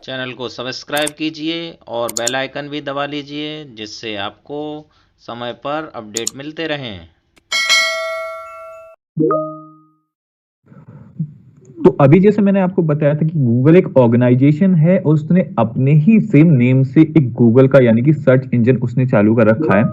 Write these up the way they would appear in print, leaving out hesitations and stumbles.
Channel को subscribe कीजिए और बेल आइकन भी दबा लीजिए जिससे आपको समय पर अपडेट मिलते रहें। तो अभी जैसे मैंने आपको बताया था कि गूगल एक ऑर्गेनाइजेशन है और उसने अपने ही सेम नेम से एक गूगल का यानी कि सर्च इंजन उसने चालू कर रखा है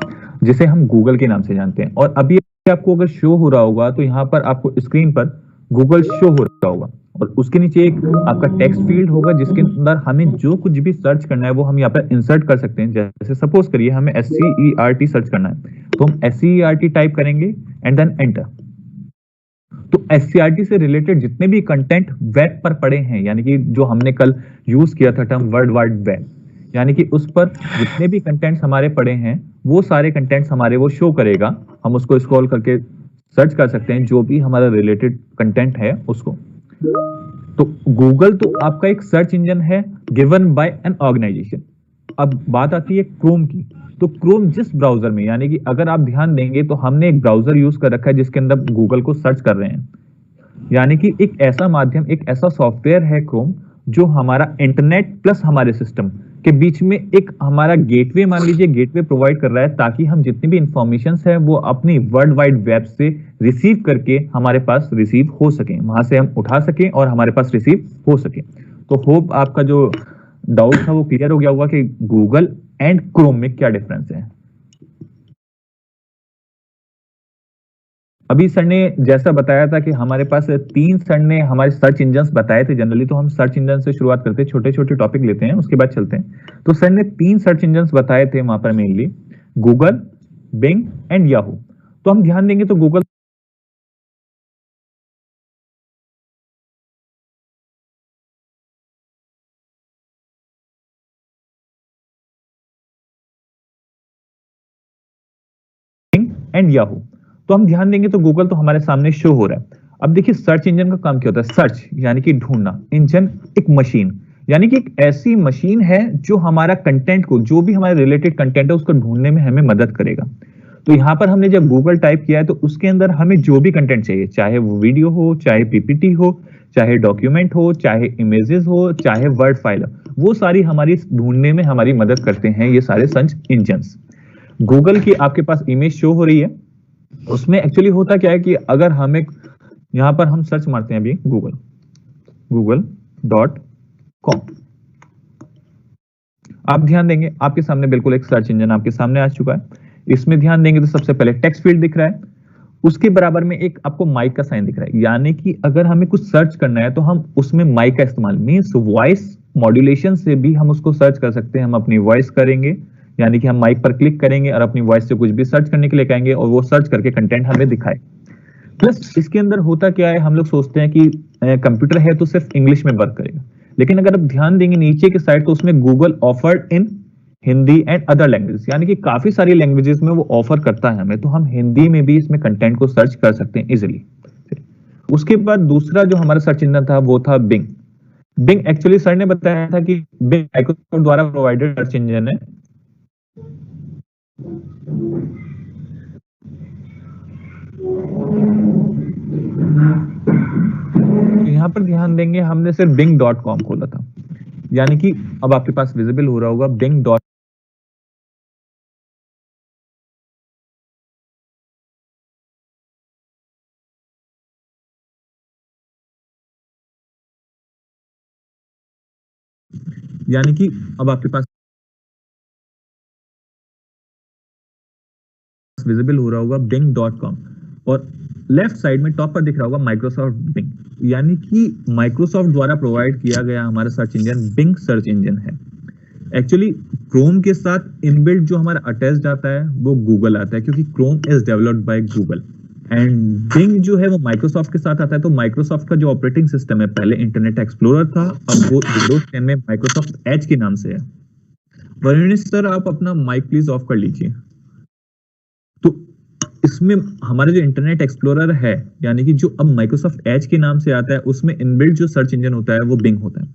जिसे हम गूगल के नाम से जानते हैं। और अभी आपको अगर शो हो रहा होगा तो यहाँ पर आपको स्क्रीन पर गूगल शो हो रहा होगा और उसके नीचे एक आपका टेक्स्ट फील्ड होगा जिसके अंदर हमें जो कुछ भी सर्च करना है वो हम यहाँ पर इंसर्ट कर सकते हैं। जैसे सपोज करिए हमें SCERT सर्च करना है तो हम SCERT टाइप करेंगे एंड देन एंटर। तो SCRT से रिलेटेड जितने भी कंटेंट वेब पर पड़े हैं यानी कि जो हमने कल यूज किया था टर्म वर्ल्ड वाइड वेब, यानी कि उस पर जितने भी कंटेंट्स हमारे पड़े हैं वो सारे कंटेंट्स हमारे वो शो करेगा। हम उसको स्क्रॉल करके सर्च कर सकते हैं जो भी हमारा रिलेटेड कंटेंट है उसको। तो गूगल तो आपका एक सर्च इंजन है गिवन बाय एन ऑर्गेनाइजेशन। अब बात आती है क्रोम की। तो क्रोम जिस ब्राउजर में यानी कि अगर आप ध्यान देंगे तो हमने एक ब्राउजर यूज कर रखा है जिसके अंदर गूगल को सर्च कर रहे हैं, यानी कि एक ऐसा माध्यम एक ऐसा सॉफ्टवेयर है क्रोम जो हमारा इंटरनेट प्लस हमारे सिस्टम के बीच में एक हमारा गेटवे मान लीजिए गेटवे प्रोवाइड कर रहा है ताकि हम जितनी भी इंफॉर्मेशन है वो अपनी वर्ल्ड वाइड वेब से रिसीव करके हमारे पास रिसीव हो सके, वहां से हम उठा सकें और हमारे पास रिसीव हो सके। तो होप आपका जो डाउट था वो क्लियर हो गया होगा कि गूगल एंड क्रोम में क्या डिफरेंस है। अभी सर ने जैसा बताया था कि हमारे पास तीन सर ने हमारे सर्च इंजन्स बताए थे। जनरली तो हम सर्च इंजन से शुरुआत करते हैं, छोटे छोटे टॉपिक लेते हैं उसके बाद चलते हैं। तो सर ने तीन सर्च इंजन्स बताए थे वहां पर mainly Google, Bing and Yahoo. तो हम ध्यान देंगे तो गूगल एंड याहू, तो हम ध्यान देंगे तो गूगल तो हमारे सामने शो हो रहा है। अब देखिए सर्च इंजन का काम क्या होता है, सर्च यानी कि ढूंढना, इंजन एक मशीन यानी कि एक ऐसी मशीन है जो हमारा कंटेंट को जो भी हमारे रिलेटेड कंटेंट है उसको ढूंढने में हमें मदद करेगा। तो यहां पर हमने जब गूगल टाइप किया है तो उसके अंदर हमें जो भी कंटेंट चाहिए, चाहे वो वीडियो हो, चाहे पीपीटी हो, चाहे डॉक्यूमेंट हो, चाहे इमेजेस हो, चाहे वर्ड फाइल हो, वो सारी हमारी ढूंढने में हमारी मदद करते हैं ये सारे सर्च इंजन्स। गूगल की आपके पास इमेज शो हो रही है, उसमें एक्चुअली होता क्या है कि अगर हम एक यहां पर हम सर्च मारते हैं अभी google.com, आप ध्यान देंगे आपके सामने बिल्कुल एक सर्च इंजन आपके सामने आ चुका है। इसमें ध्यान देंगे तो सबसे पहले टेक्स्ट फील्ड दिख रहा है, उसके बराबर में एक आपको माइक का साइन दिख रहा है, यानी कि अगर हमें कुछ सर्च करना है तो हम उसमें माइक का इस्तेमाल मींस वॉइस मॉड्यूलेशन से भी हम उसको सर्च कर सकते हैं। हम अपनी वॉइस करेंगे यानी कि हम माइक पर क्लिक करेंगे और अपनी वॉइस से कुछ भी सर्च करने के लिए कहेंगे और वो सर्च करके कंटेंट हमें दिखाए। प्लस इसके अंदर होता क्या है, हम लोग सोचते हैं कि कंप्यूटर है तो सिर्फ इंग्लिश में वर्क करेगा, लेकिन अगर आप ध्यान देंगे नीचे के साइड तो उसमें Google offered in Hindi and other languages, यानी कि काफी सारी लैंग्वेजेस में वो ऑफर करता है हमें, तो हम हिंदी में भी इसमें कंटेंट को सर्च कर सकते हैं इजिली। उसके बाद दूसरा जो हमारा सर्च इंजन था वो था बिंग। बिंग एक्चुअली सर ने बताया था कि बिंग माइक्रोसॉफ्ट द्वारा प्रोवाइडेड सर्च इंजन है। तो यहां पर ध्यान देंगे हमने सिर्फ bing.com खोला था, यानी कि अब आपके पास विजिबल हो रहा होगा bing. यानी कि अब आपके पास विजिबल हो रहा होगा bing.com और लेफ्ट साइड में टॉप पर दिख रहा होगा माइक्रोसॉफ्ट बिंग, यानी कि माइक्रोसॉफ्ट द्वारा प्रोवाइड किया गया हमारा search engine Bing search engine है। एक्चुअली क्रोम के साथ इनबिल्ट जो हमारा अटैच्ड आता है वो गूगल आता है क्योंकि Chrome is developed by Google and Bing जो है वो माइक्रोसॉफ्ट के साथ आता है। तो माइक्रोसॉफ्ट का जो ऑपरेटिंग सिस्टम है पहले इंटरनेट एक्सप्लोरर था, अब वो विंडोज 10 में माइक्रोसॉफ्ट एज के नाम से है। वरुण सर आप अपना माइक प्लीज ऑफ कर लीजिए। तो इसमें हमारा जो इंटरनेट एक्सप्लोरर है यानी कि जो अब माइक्रोसॉफ्ट एज के नाम से आता है उसमें इनबिल्ट जो सर्च इंजन होता है वो बिंग होता है।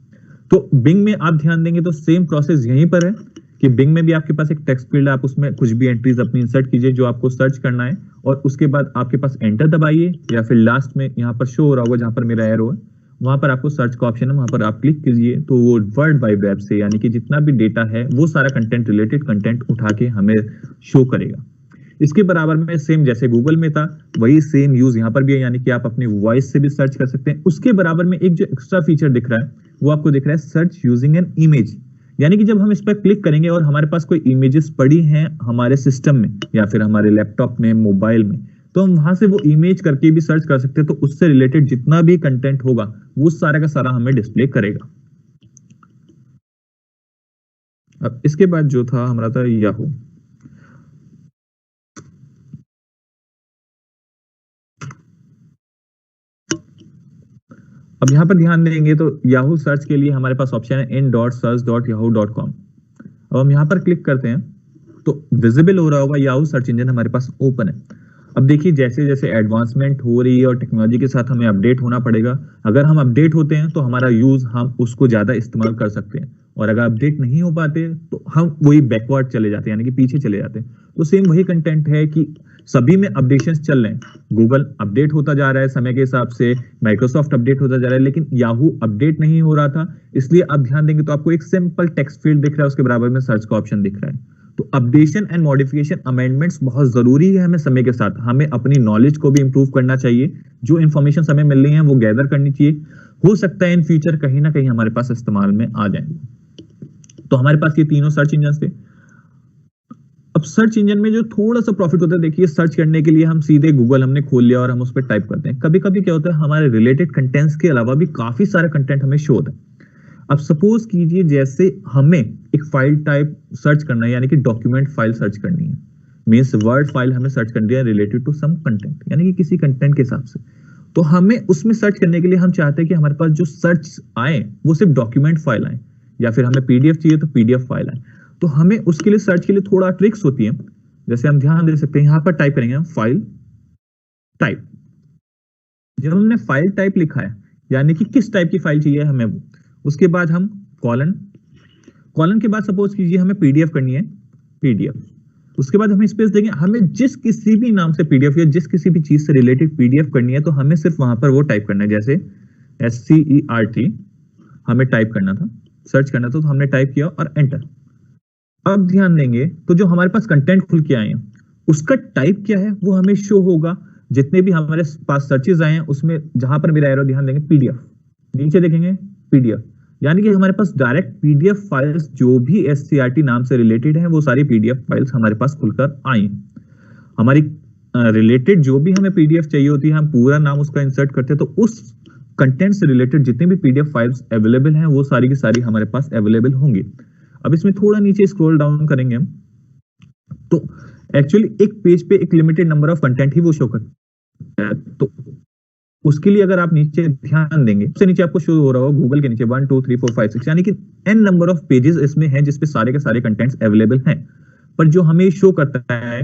तो बिंग में आप ध्यान देंगे तो सेम प्रोसेस यहीं पर है कि बिंग में भी आपके पास एक टेक्स्ट फील्ड है, आप उसमें कुछ भी एंट्रीज अपनी इंसर्ट कीजिए जो आपको सर्च करना है और उसके बाद आपके पास एंटर दबाइए या फिर लास्ट में यहाँ पर शो हो रहा होगा जहां पर मेरा एरो है वहां पर आपको सर्च का ऑप्शन है, वहां पर आप क्लिक कीजिए तो वो वर्ल्ड वाइड वेब से यानी कि जितना भी डेटा है वो सारा कंटेंट, रिलेटेड कंटेंट उठा के हमें शो करेगा। इसके बराबर में सेम जैसे गूगल में था वही सेम यूज यहाँ पर भी है, यानी कि आप अपने वॉइस से भी सर्च कर सकते हैं। उसके बराबर में एक जो एक्स्ट्रा फीचर दिख रहा है वो आपको दिख रहा है सर्च यूजिंग एन इमेज, यानी कि जब हम इस पर क्लिक करेंगे और हमारे पास कोई इमेजेस पड़ी हैं हमारे सिस्टम में या फिर हमारे लैपटॉप में, मोबाइल में, तो हम वहां से वो इमेज करके भी सर्च कर सकते हैं। तो उससे रिलेटेड जितना भी कंटेंट होगा वो सारा का सारा हमें डिस्प्ले करेगा। अब इसके बाद जो था हमारा था याहू। अब यहाँ पर ध्यान देंगे तो याहू सर्च के लिए हमारे पास ऑप्शन है in.search.yahoo.com। अब हम यहाँ पर क्लिक करते हैं तो विजिबल हो रहा होगा याहू सर्च इंजन हमारे पास ओपन है। अब देखिए जैसे जैसे एडवांसमेंट हो रही है और टेक्नोलॉजी के साथ हमें अपडेट होना पड़ेगा। अगर हम अपडेट होते हैं तो हमारा यूज हम उसको ज्यादा इस्तेमाल कर सकते हैं, और अगर अपडेट नहीं हो पाते तो हम वही बैकवर्ड चले जाते हैं, यानी कि पीछे चले जाते हैं। तो सेम वही कंटेंट है कि सभी में अपडेशंस चल रहे हैं। गूगल अपडेट होता जा रहा है समय के हिसाब से, माइक्रोसॉफ्ट अपडेट होता जा रहा है, लेकिन याहू अपडेट नहीं हो रहा था। इसलिए आप ध्यान देंगे तो आपको एक सिंपल टेक्स्ट फील्ड दिख रहा है, उसके बराबर में सर्च का ऑप्शन दिख रहा है। तो अपडेशन एंड मॉडिफिकेशन अमेंडमेंट्स बहुत जरूरी है हमें समय के साथ। हमें अपनी नॉलेज को भी इंप्रूव करना चाहिए, जो इन्फॉर्मेशन हमें मिल रही है वो गैदर करनी चाहिए। हो सकता है इन फ्यूचर कहीं ना कहीं हमारे पास इस्तेमाल में आ जाएंगे। तो हमारे पास ये तीनों सर्च इंजन थे। अब सर्च इंजन में जो थोड़ा सा प्रॉफिट होता है, देखिए सर्च करने के लिए हम सीधे गूगल हमने खोल लिया और हम उस पर टाइप करते हैं। कभी कभी क्या होता है हमारे रिलेटेड कंटेंट्स के अलावा भी काफी सारा कंटेंट हमें शो होता है। अब सपोज कीजिए जैसे हमें एक फाइल टाइप सर्च करना है, यानी कि डॉक्यूमेंट फाइल सर्च करनी है, मींस वर्ड फाइल हमें सर्च करनी है रिलेटेड टू सम कंटेंट, यानी कि किसी कंटेंट के हिसाब से। तो हमें उसमें सर्च करने के लिए हम चाहते हैं कि हमारे पास जो सर्च आए वो सिर्फ डॉक्यूमेंट फाइल आए, या फिर हमें पीडीएफ चाहिए तो पीडीएफ फाइल आए। तो हमें उसके लिए सर्च के लिए थोड़ा ट्रिक्स होती है। जैसे हम ध्यान दे सकते हैं यहां पर टाइप करेंगे हम फाइल टाइप। जब हमने फाइल टाइप लिखा है यानी कि किस टाइप की फाइल चाहिए हमें वो, उसके बाद हम कॉलन, कॉलन के बाद सपोज कीजिए हमें पीडीएफ करनी है पीडीएफ, उसके बाद हमें स्पेस देंगे। हमें जिस किसी भी नाम से पीडीएफ या जिस किसी भी चीज से रिलेटेड पीडीएफ करनी है तो हमें सिर्फ वहां पर वो टाइप करना है। जैसे SCERT हमें टाइप करना था, सर्च करना था, तो हमने टाइप किया और एंटर। अब ध्यान देंगे तो जो हमारे पास कंटेंट खुल के आए हैं उसका टाइप क्या है वो हमें शो होगा। जितने भी हमारे पास सर्चेस आए हैं उसमें जहां पर मेरा एरो ध्यान देंगे पीडीएफ, नीचे देखेंगे पीडीएफ, यानी कि हमारे पास डायरेक्ट पीडीएफ फाइल्स जो भी SCERT नाम से रिलेटेड हैं वो सारी पीडीएफ फाइल्स हमारे पास खुलकर आई हैं। हमारी रिलेटेड जो भी हमें पीडीएफ चाहिए होती है हम पूरा नाम उसका इंसर्ट करते हैं, तो उस कंटेंट से रिलेटेड जितने भी पीडीएफ फाइल्स अवेलेबल हैं वो सारी की सारी हमारे पास अवेलेबल होंगी। अब इसमें थोड़ा नीचे स्क्रॉल डाउन करेंगे हम तो एक्चुअली एक पेज पे एक लिमिटेड नंबर ऑफ कंटेंट ही वो शो करता है। तो उसके लिए अगर आप नीचे ध्यान देंगे सबसे नीचे आपको शो हो रहा होगा गूगल के नीचे 1 2 3 4 5 6, यानी कि n नंबर ऑफ पेजेस इसमें हैं जिसपे सारे के सारे कंटेंट्स अवेलेबल हैं। पर जो हमें शो करता है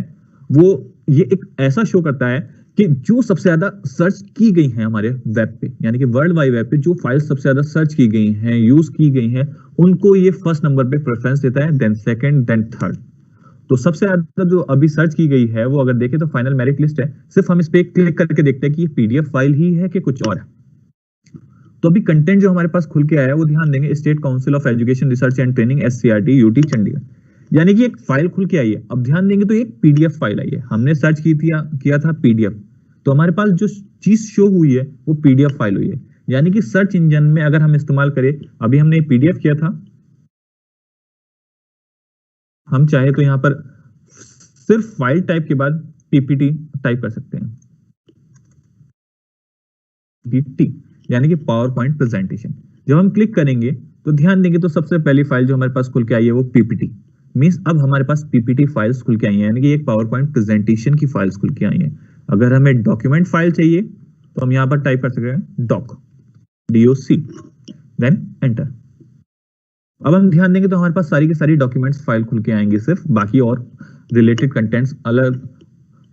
वो ये एक ऐसा शो करता है कि जो सबसे ज्यादा सर्च की गई हैं हमारे वेब पे, यानी कि वर्ल्ड वाइड वेब पे जो फाइल्स सबसे ज्यादा सर्च की गई हैं, यूज की गई हैं, उनको ये फर्स्ट नंबर पे प्रेफरेंस देता है, देन सेकंड, देन थर्ड। तो सबसे ज्यादा जो अभी सर्च की गई है वो अगर देखें तो फाइनल मेरिट लिस्ट है। सिर्फ हम इस पे क्लिक करके देखते हैं कि ये पीडीएफ फाइल ही है कि कुछ और है। तो अभी कंटेंट जो हमारे पास खुल के आया है वो ध्यान देंगे state council of education research and training SCERT UT Chandigarh, यानी कि एक फाइल खुल के आई है। अब ध्यान देंगे तो एक पीडीएफ फाइल आई है, हमने सर्च किया था पीडीएफ, तो हमारे पास जो चीज शो हुई है वो पीडीएफ फाइल हुई है। यानी कि सर्च इंजन में अगर हम इस्तेमाल करें, अभी हमने पीडीएफ किया था, हम चाहे तो यहां पर सिर्फ फाइल टाइप के बाद पीपीटी टाइप कर सकते हैं, पीपीटी यानी कि पावर पॉइंट प्रेजेंटेशन। जब हम क्लिक करेंगे तो ध्यान देंगे तो सबसे पहली फाइल जो हमारे पास खुल के आई है वो पीपीटी, मींस अब हमारे पास पीपीटी फाइल्स खुल के आई हैं, यानी कि एक पावर पॉइंट प्रेजेंटेशन की फाइल्स खुल के आई हैं। अगर हमें डॉक्यूमेंट फाइल चाहिए तो हम यहां पर टाइप कर सकते हैं डॉक, DOC, देन एंटर। अब हम ध्यान देंगे तो हमारे पास सारी की सारी डॉक्यूमेंट्स फाइल खुल के आएंगे, सिर्फ बाकी और रिलेटेड कंटेंट्स अलग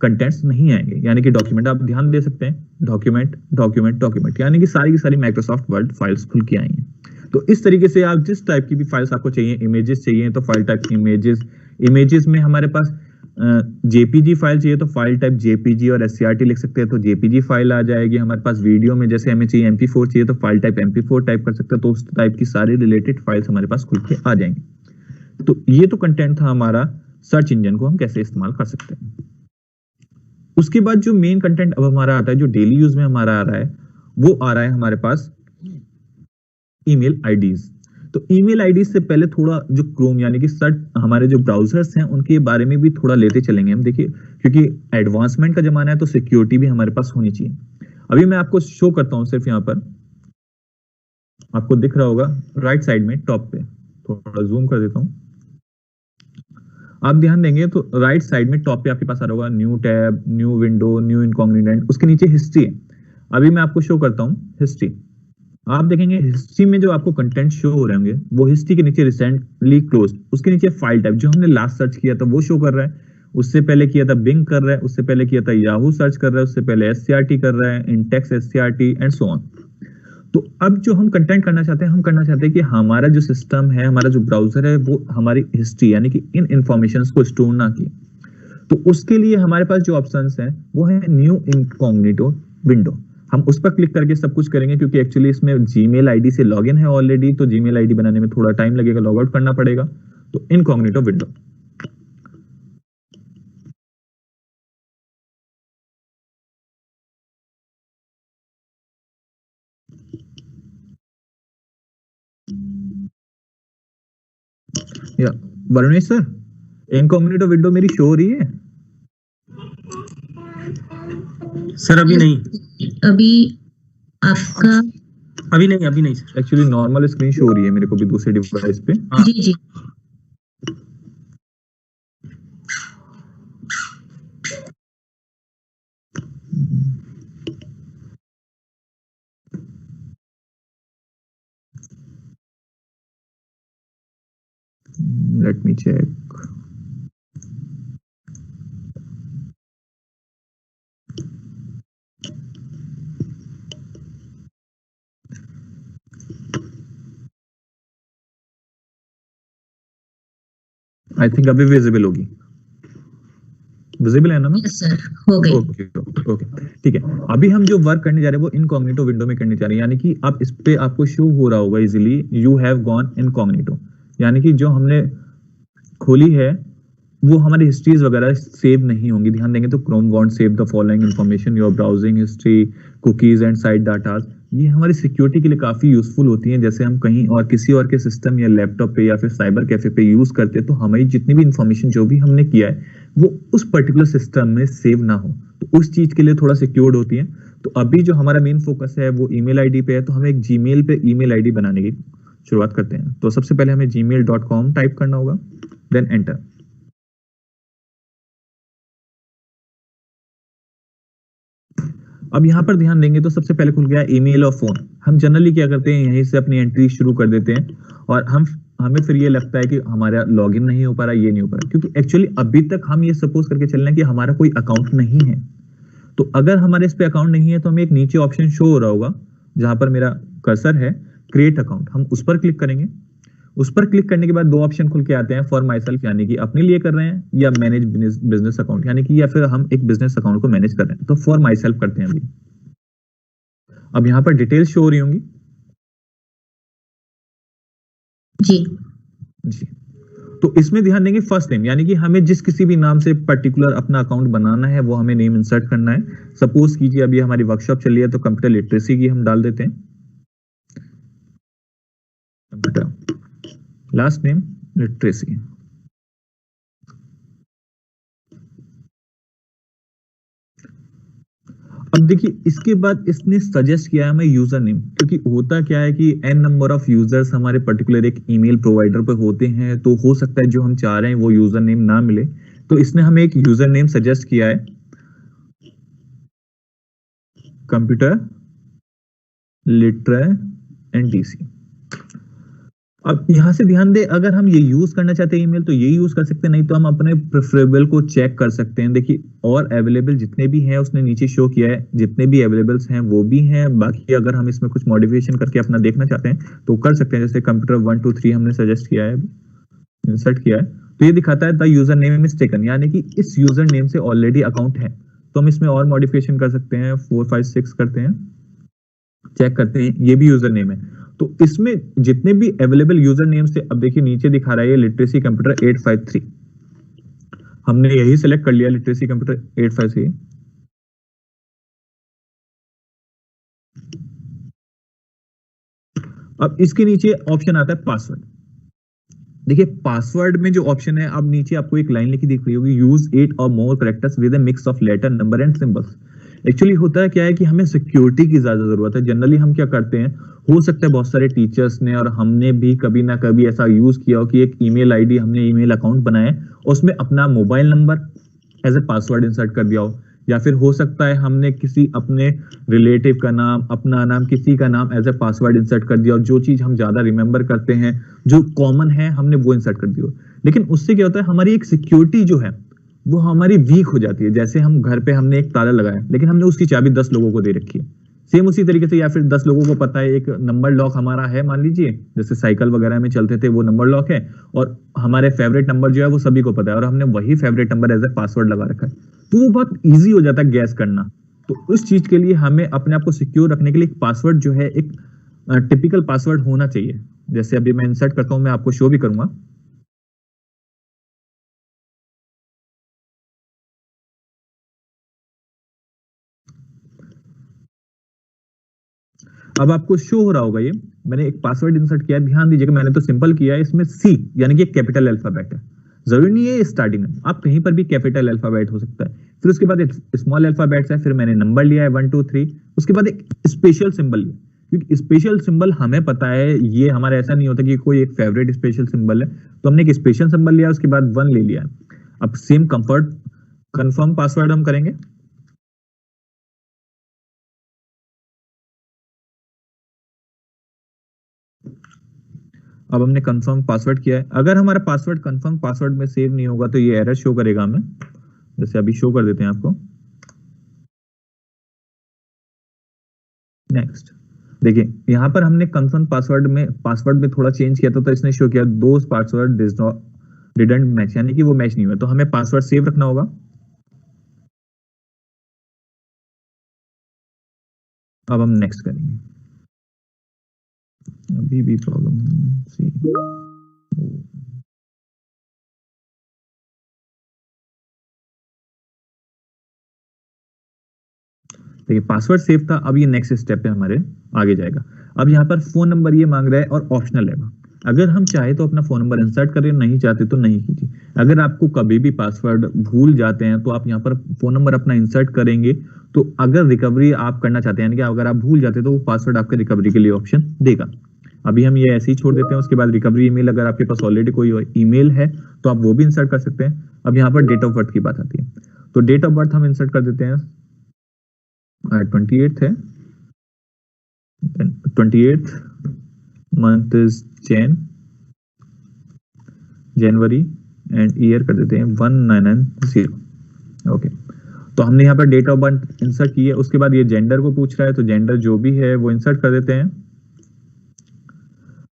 कंटेंट्स नहीं आएंगे। यानी कि डॉक्यूमेंट आप ध्यान दे सकते हैं, डॉक्यूमेंट डॉक्यूमेंट डॉक्यूमेंट, यानी कि सारी की सारी माइक्रोसॉफ्ट वर्ड फाइल्स खुल के आई हैं। तो इस तरीके से आप जिस टाइप की भी फाइल्स आपको चाहिए, इमेजेस चाहिए तो फाइल टाइप इमेजेस, इमेजेस में हमारे पास जेपीजी फाइल चाहिए तो फाइल टाइप जेपीजी और एससीआरटी लिख सकते हैं तो जेपीजी फाइल आ जाएगी हमारे पास। वीडियो में जैसे हमें चाहिए MP4 चाहिए तो फाइल टाइप MP4 टाइप कर सकते हैं, तो उस टाइप की सारी रिलेटेड फाइल्स हमारे पास खुल के आ जाएंगी। तो ये तो कंटेंट था हमारा सर्च इंजन को हम कैसे इस्तेमाल कर सकते हैं। उसके बाद जो मेन कंटेंट अब हमारा आता है, जो डेली यूज में हमारा आ रहा है, वो आ रहा है हमारे पास ईमेल आईडीज। तो ईमेल आईडी से पहले थोड़ा जो क्रोम यानी कि सर्च हमारे जो ब्राउजर्स हैं उनके बारे में भी थोड़ा लेते चलेंगे हम। देखिए क्योंकि एडवांसमेंट का जमाना है तो सिक्योरिटी भी हमारे पास होनी चाहिए। अभी मैं आपको शो करता हूं, सिर्फ यहां पर आपको दिख रहा होगा राइट साइड में टॉप पे, थोड़ा जूम कर देता हूं, आप ध्यान देंगे तो राइट साइड में टॉप पे आपके पास आ रहा होगा new tab, new window, new incognito, उसके नीचे हिस्ट्री है। अभी मैं आपको शो करता हूं हिस्ट्री। आप देखेंगे हिस्ट्री में जो आपको कंटेंट शो हो रहे होंगे वो हिस्ट्री के नीचे रिसेंटली क्लोज्ड, उसके नीचे फाइल टाइप जो हमने लास्ट सर्च किया था वो शो कर रहा है, उससे पहले किया था बिंग कर रहा है, उससे पहले किया था याहू सर्च कर रहा है, उससे पहले एससीआरटी कर रहा है, Intex SCRT and so on. तो अब जो हम कंटेंट करना चाहते हैं, हम करना चाहते हैं कि हमारा जो सिस्टम है, हमारा जो ब्राउजर है, वो हमारी हिस्ट्री यानी कि इन इंफॉर्मेशन को स्टोर ना की। तो उसके लिए हमारे पास जो ऑप्शंस हैं वो है न्यू इनकॉग्निटो विंडो। हम उस पर क्लिक करके सब कुछ करेंगे क्योंकि एक्चुअली इसमें जीमेल आईडी से लॉगिन है ऑलरेडी, तो जीमेल आईडी बनाने में थोड़ा टाइम लगेगा, लॉग आउट करना पड़ेगा। तो इनकॉग्निटो विंडो, या वरुणेश सर, इनकॉग्निटो विंडो मेरी शो हो रही है? सर अभी नहीं, अभी आपका अभी नहीं sir. Actually normal screen show हो रही है मेरे को भी दूसरे डिवाइस पे। जी जी let me check. I think अभी विजिबल होगी, विजिबल है ना मैम? यस सर, हो गई। ओके ओके ठीक है। अभी हम जो वर्क करने जा रहे हैं वो इनकॉग्निटो विंडो में करने जा रहे हैं, यानी कि आप इस पे आपको शो हो रहा होगा easily you have gone incognito, यानी कि जो हमने खोली है वो हमारी हिस्ट्रीज वगैरह सेव नहीं होंगी। ध्यान देंगे तो Chrome want save the following information, your browsing history, cookies and site datas. ये हमारी सिक्योरिटी के लिए काफी यूजफुल होती हैं। जैसे हम कहीं और किसी और के सिस्टम या लैपटॉप पे या फिर साइबर कैफे पे यूज करते हैं तो हमारी जितनी भी इंफॉर्मेशन जो भी हमने किया है वो उस पर्टिकुलर सिस्टम में सेव ना हो, तो उस चीज के लिए थोड़ा सिक्योर्ड होती है। तो अभी जो हमारा मेन फोकस है वो ईमेल आईडी पे है, तो हमें एक जीमेल पे ईमेल आईडी बनाने की शुरुआत करते हैं। तो सबसे पहले हमें gmail.com टाइप करना होगा, देन एंटर। अब यहाँ पर ध्यान देंगे तो सबसे पहले खुल गया ईमेल और फोन। हम जनरली क्या करते हैं, यहीं से अपनी एंट्री शुरू कर देते हैं और हमें फिर ये लगता है कि हमारा लॉगिन नहीं हो पा रहा, ये नहीं हो पा रहा, क्योंकि एक्चुअली अभी तक हम ये सपोज करके चल रहे हैं कि हमारा कोई अकाउंट नहीं है। तो अगर हमारे इस पे अकाउंट नहीं है तो हमें एक नीचे ऑप्शन शो हो रहा होगा जहां पर मेरा कर्सर है, क्रिएट अकाउंट। हम उस पर क्लिक करेंगे। उस पर क्लिक करने के बाद दो ऑप्शन खुल के आते हैं, फॉर माई सेल्फ यानी कि अपने लिए कर रहे हैं, या मैनेज बिजनेस अकाउंट यानी कि या फिर हम एक बिजनेस अकाउंट को मैनेज कर रहे हैं। तो फॉर माई सेल्फ करते हैं अभी। अब यहाँ पर डिटेल्स शो हो रही होंगी जी जी। तो इसमें ध्यान देंगे फर्स्ट नेम, यानी कि हमें जिस किसी भी नाम से पर्टिकुलर अपना अकाउंट बनाना है वो हमें नेम इंसर्ट करना है। सपोज कीजिए अभी हमारी वर्कशॉप चल रही है तो कंप्यूटर लिटरेसी की हम डाल देते हैं कंप्यूटर, लास्ट नेम लिटरेसी। अब देखिए इसके बाद इसने सजेस्ट किया है हमें यूजर नेम, क्योंकि होता क्या है कि n नंबर ऑफ यूजर्स हमारे पर्टिकुलर एक ईमेल प्रोवाइडर पे होते हैं, तो हो सकता है जो हम चाह रहे हैं वो यूजर नेम ना मिले, तो इसने हमें एक यूजर नेम सजेस्ट किया है, कंप्यूटर लिटरे एनटीसी। अब यहां से ध्यान दे, अगर हम ये यूज करना चाहते हैं ईमेल तो ये यूज कर सकते हैं, नहीं तो हम अपने प्रेफरेबल को चेक कर सकते हैं। देखिए और अवेलेबल जितने भी हैं उसने नीचे शो किया है, जितने भी अवेलेबल्स हैं वो भी हैं। बाकी अगर हम इसमें कुछ मॉडिफिकेशन करके अपना देखना चाहते हैं तो कर सकते हैं, जैसे कंप्यूटर 1 2 3 हमने सजेस्ट किया है। इंसर्ट किया है तो ये दिखाता है the user name is taken, यानी कि इस यूजर नेम से ऑलरेडी अकाउंट है। तो हम इसमें और मॉडिफिकेशन कर सकते हैं, 4 5 6 करते हैं, चेक करते हैं, ये भी यूजर नेम है। तो इसमें जितने भी अवेलेबल यूजर नेम से, अब देखिए नीचे दिखा रहा है ये लिटरेसी कंप्यूटर 853, हमने यही सिलेक्ट कर लिया लिटरेसी कंप्यूटर 853। अब इसके नीचे ऑप्शन आता है पासवर्ड। देखिए पासवर्ड में जो ऑप्शन है, अब नीचे आपको एक लाइन लिखी दिख रही होगी, यूज 8 और more characters with a mix of letter number and symbols. Actually होता है क्या है कि हमें सिक्योरिटी की ज्यादा जरूरत है। जनरली हम क्या करते हैं, हो सकता है बहुत सारे टीचर्स ने और हमने भी कभी ना कभी ऐसा यूज किया हो कि एक ईमेल आईडी, हमने ईमेल अकाउंट बनाया और उसमें अपना mobile number as a password insert कर दिया हो, या फिर हो सकता है हमने किसी अपने रिलेटिव का नाम, अपना नाम, किसी का नाम एज ए पासवर्ड इंसर्ट कर दिया, और जो चीज हम ज्यादा रिमेंबर करते हैं, जो कॉमन है, हमने वो इंसर्ट कर दिया। लेकिन उससे क्या होता है, हमारी एक सिक्योरिटी जो है वो हमारी वीक हो जाती है। जैसे हम घर पे हमने एक ताला लगाया लेकिन हमने उसकी चाबी 10 लोगों को दे रखी है, सेम उसी तरीके से, या फिर 10 लोगों को पता है एक नंबर लॉक हमारा है, मान लीजिए जैसे साइकिल वगैरह में चलते थे वो नंबर लॉक है, और हमारे फेवरेट नंबर जो है वो सभी को पता है और हमने वही favourite number as a password लगा रखा है, तो वो बहुत ईजी हो जाता है गैस करना। तो उस चीज के लिए हमें अपने आप को सिक्योर रखने के लिए एक पासवर्ड जो है, एक टिपिकल पासवर्ड होना चाहिए। जैसे अभी मैं इंसर्ट करता हूं, मैं आपको शो भी करूंगा। अब आपको शो हो रहा होगा, ये मैंने एक पासवर्ड इंसर्ट किया है, ध्यान दीजिएगा मैंने तो सिंपल किया है, इसमें सी यानी कि कैपिटल अल्फाबेट है, जरूरी नहीं है स्टार्टिंग में, आप कहीं पर भी कैपिटल अल्फाबेट हो सकता है। फिर उसके बाद एक स्मॉल अल्फाबेट्स है, फिर मैंने नंबर लिया है 1 2 3, उसके बाद एक स्पेशल सिंबल लिया, क्योंकि स्पेशल सिंबल हमें पता है, ये हमारा ऐसा नहीं होता कि कोई एक फेवरेट स्पेशल सिंबल है, तो हमने एक स्पेशल सिंबल लिया, उसके बाद 1 ले लिया। अब सेम कंफर्म पासवर्ड हम करेंगे। अब हमने कंफर्म पासवर्ड किया है। अगर हमारा पासवर्ड कंफर्म पासवर्ड में सेव नहीं होगा तो ये एरर शो करेगा हमें, जैसे अभी शो कर देते हैं आपको। नेक्स्ट देखिए, यहां पर हमने कंफर्म पासवर्ड में थोड़ा चेंज किया था, तो इसने शो किया दो पासवर्ड डिडंट मैच, यानी कि वो मैच नहीं हुआ, तो हमें पासवर्ड सेव रखना होगा। अब हम नेक्स्ट करेंगे, अभी भी प्रॉब्लम सी। देखिए पासवर्ड सेव था, अब ये नेक्स्ट स्टेप पे हमारे आगे जाएगा। अब यहाँ पर फोन नंबर ये मांग रहा है और ऑप्शनल है, अगर हम चाहे तो अपना फोन नंबर इंसर्ट करें, नहीं चाहते तो नहीं कीजिए। अगर आपको कभी भी पासवर्ड भूल जाते हैं तो आप यहाँ पर फोन नंबर अपना इंसर्ट करेंगे, तो अगर रिकवरी आप करना चाहते हैं, यानी कि अगर आप भूल जाते हैं तो वो पासवर्ड आपके रिकवरी के लिए ऑप्शन देगा। अभी हम ये ऐसे ही छोड़ देते हैं। उसके बाद रिकवरी ईमेल, अगर आपके पास ऑलरेडी कोई ईमेल है तो आप वो भी इंसर्ट कर सकते हैं। अब यहाँ पर डेट ऑफ बर्थ की बात आती है, तो डेट ऑफ बर्थ हम इंसर्ट कर देते हैं, 28 है, 28 month is January and year कर देते हैं 1990। ओके, तो हमने यहाँ पर डेट ऑफ बर्थ इंसर्ट की है। उसके बाद ये जेंडर को पूछ रहा है, तो जेंडर जो भी है वो इंसर्ट कर देते हैं।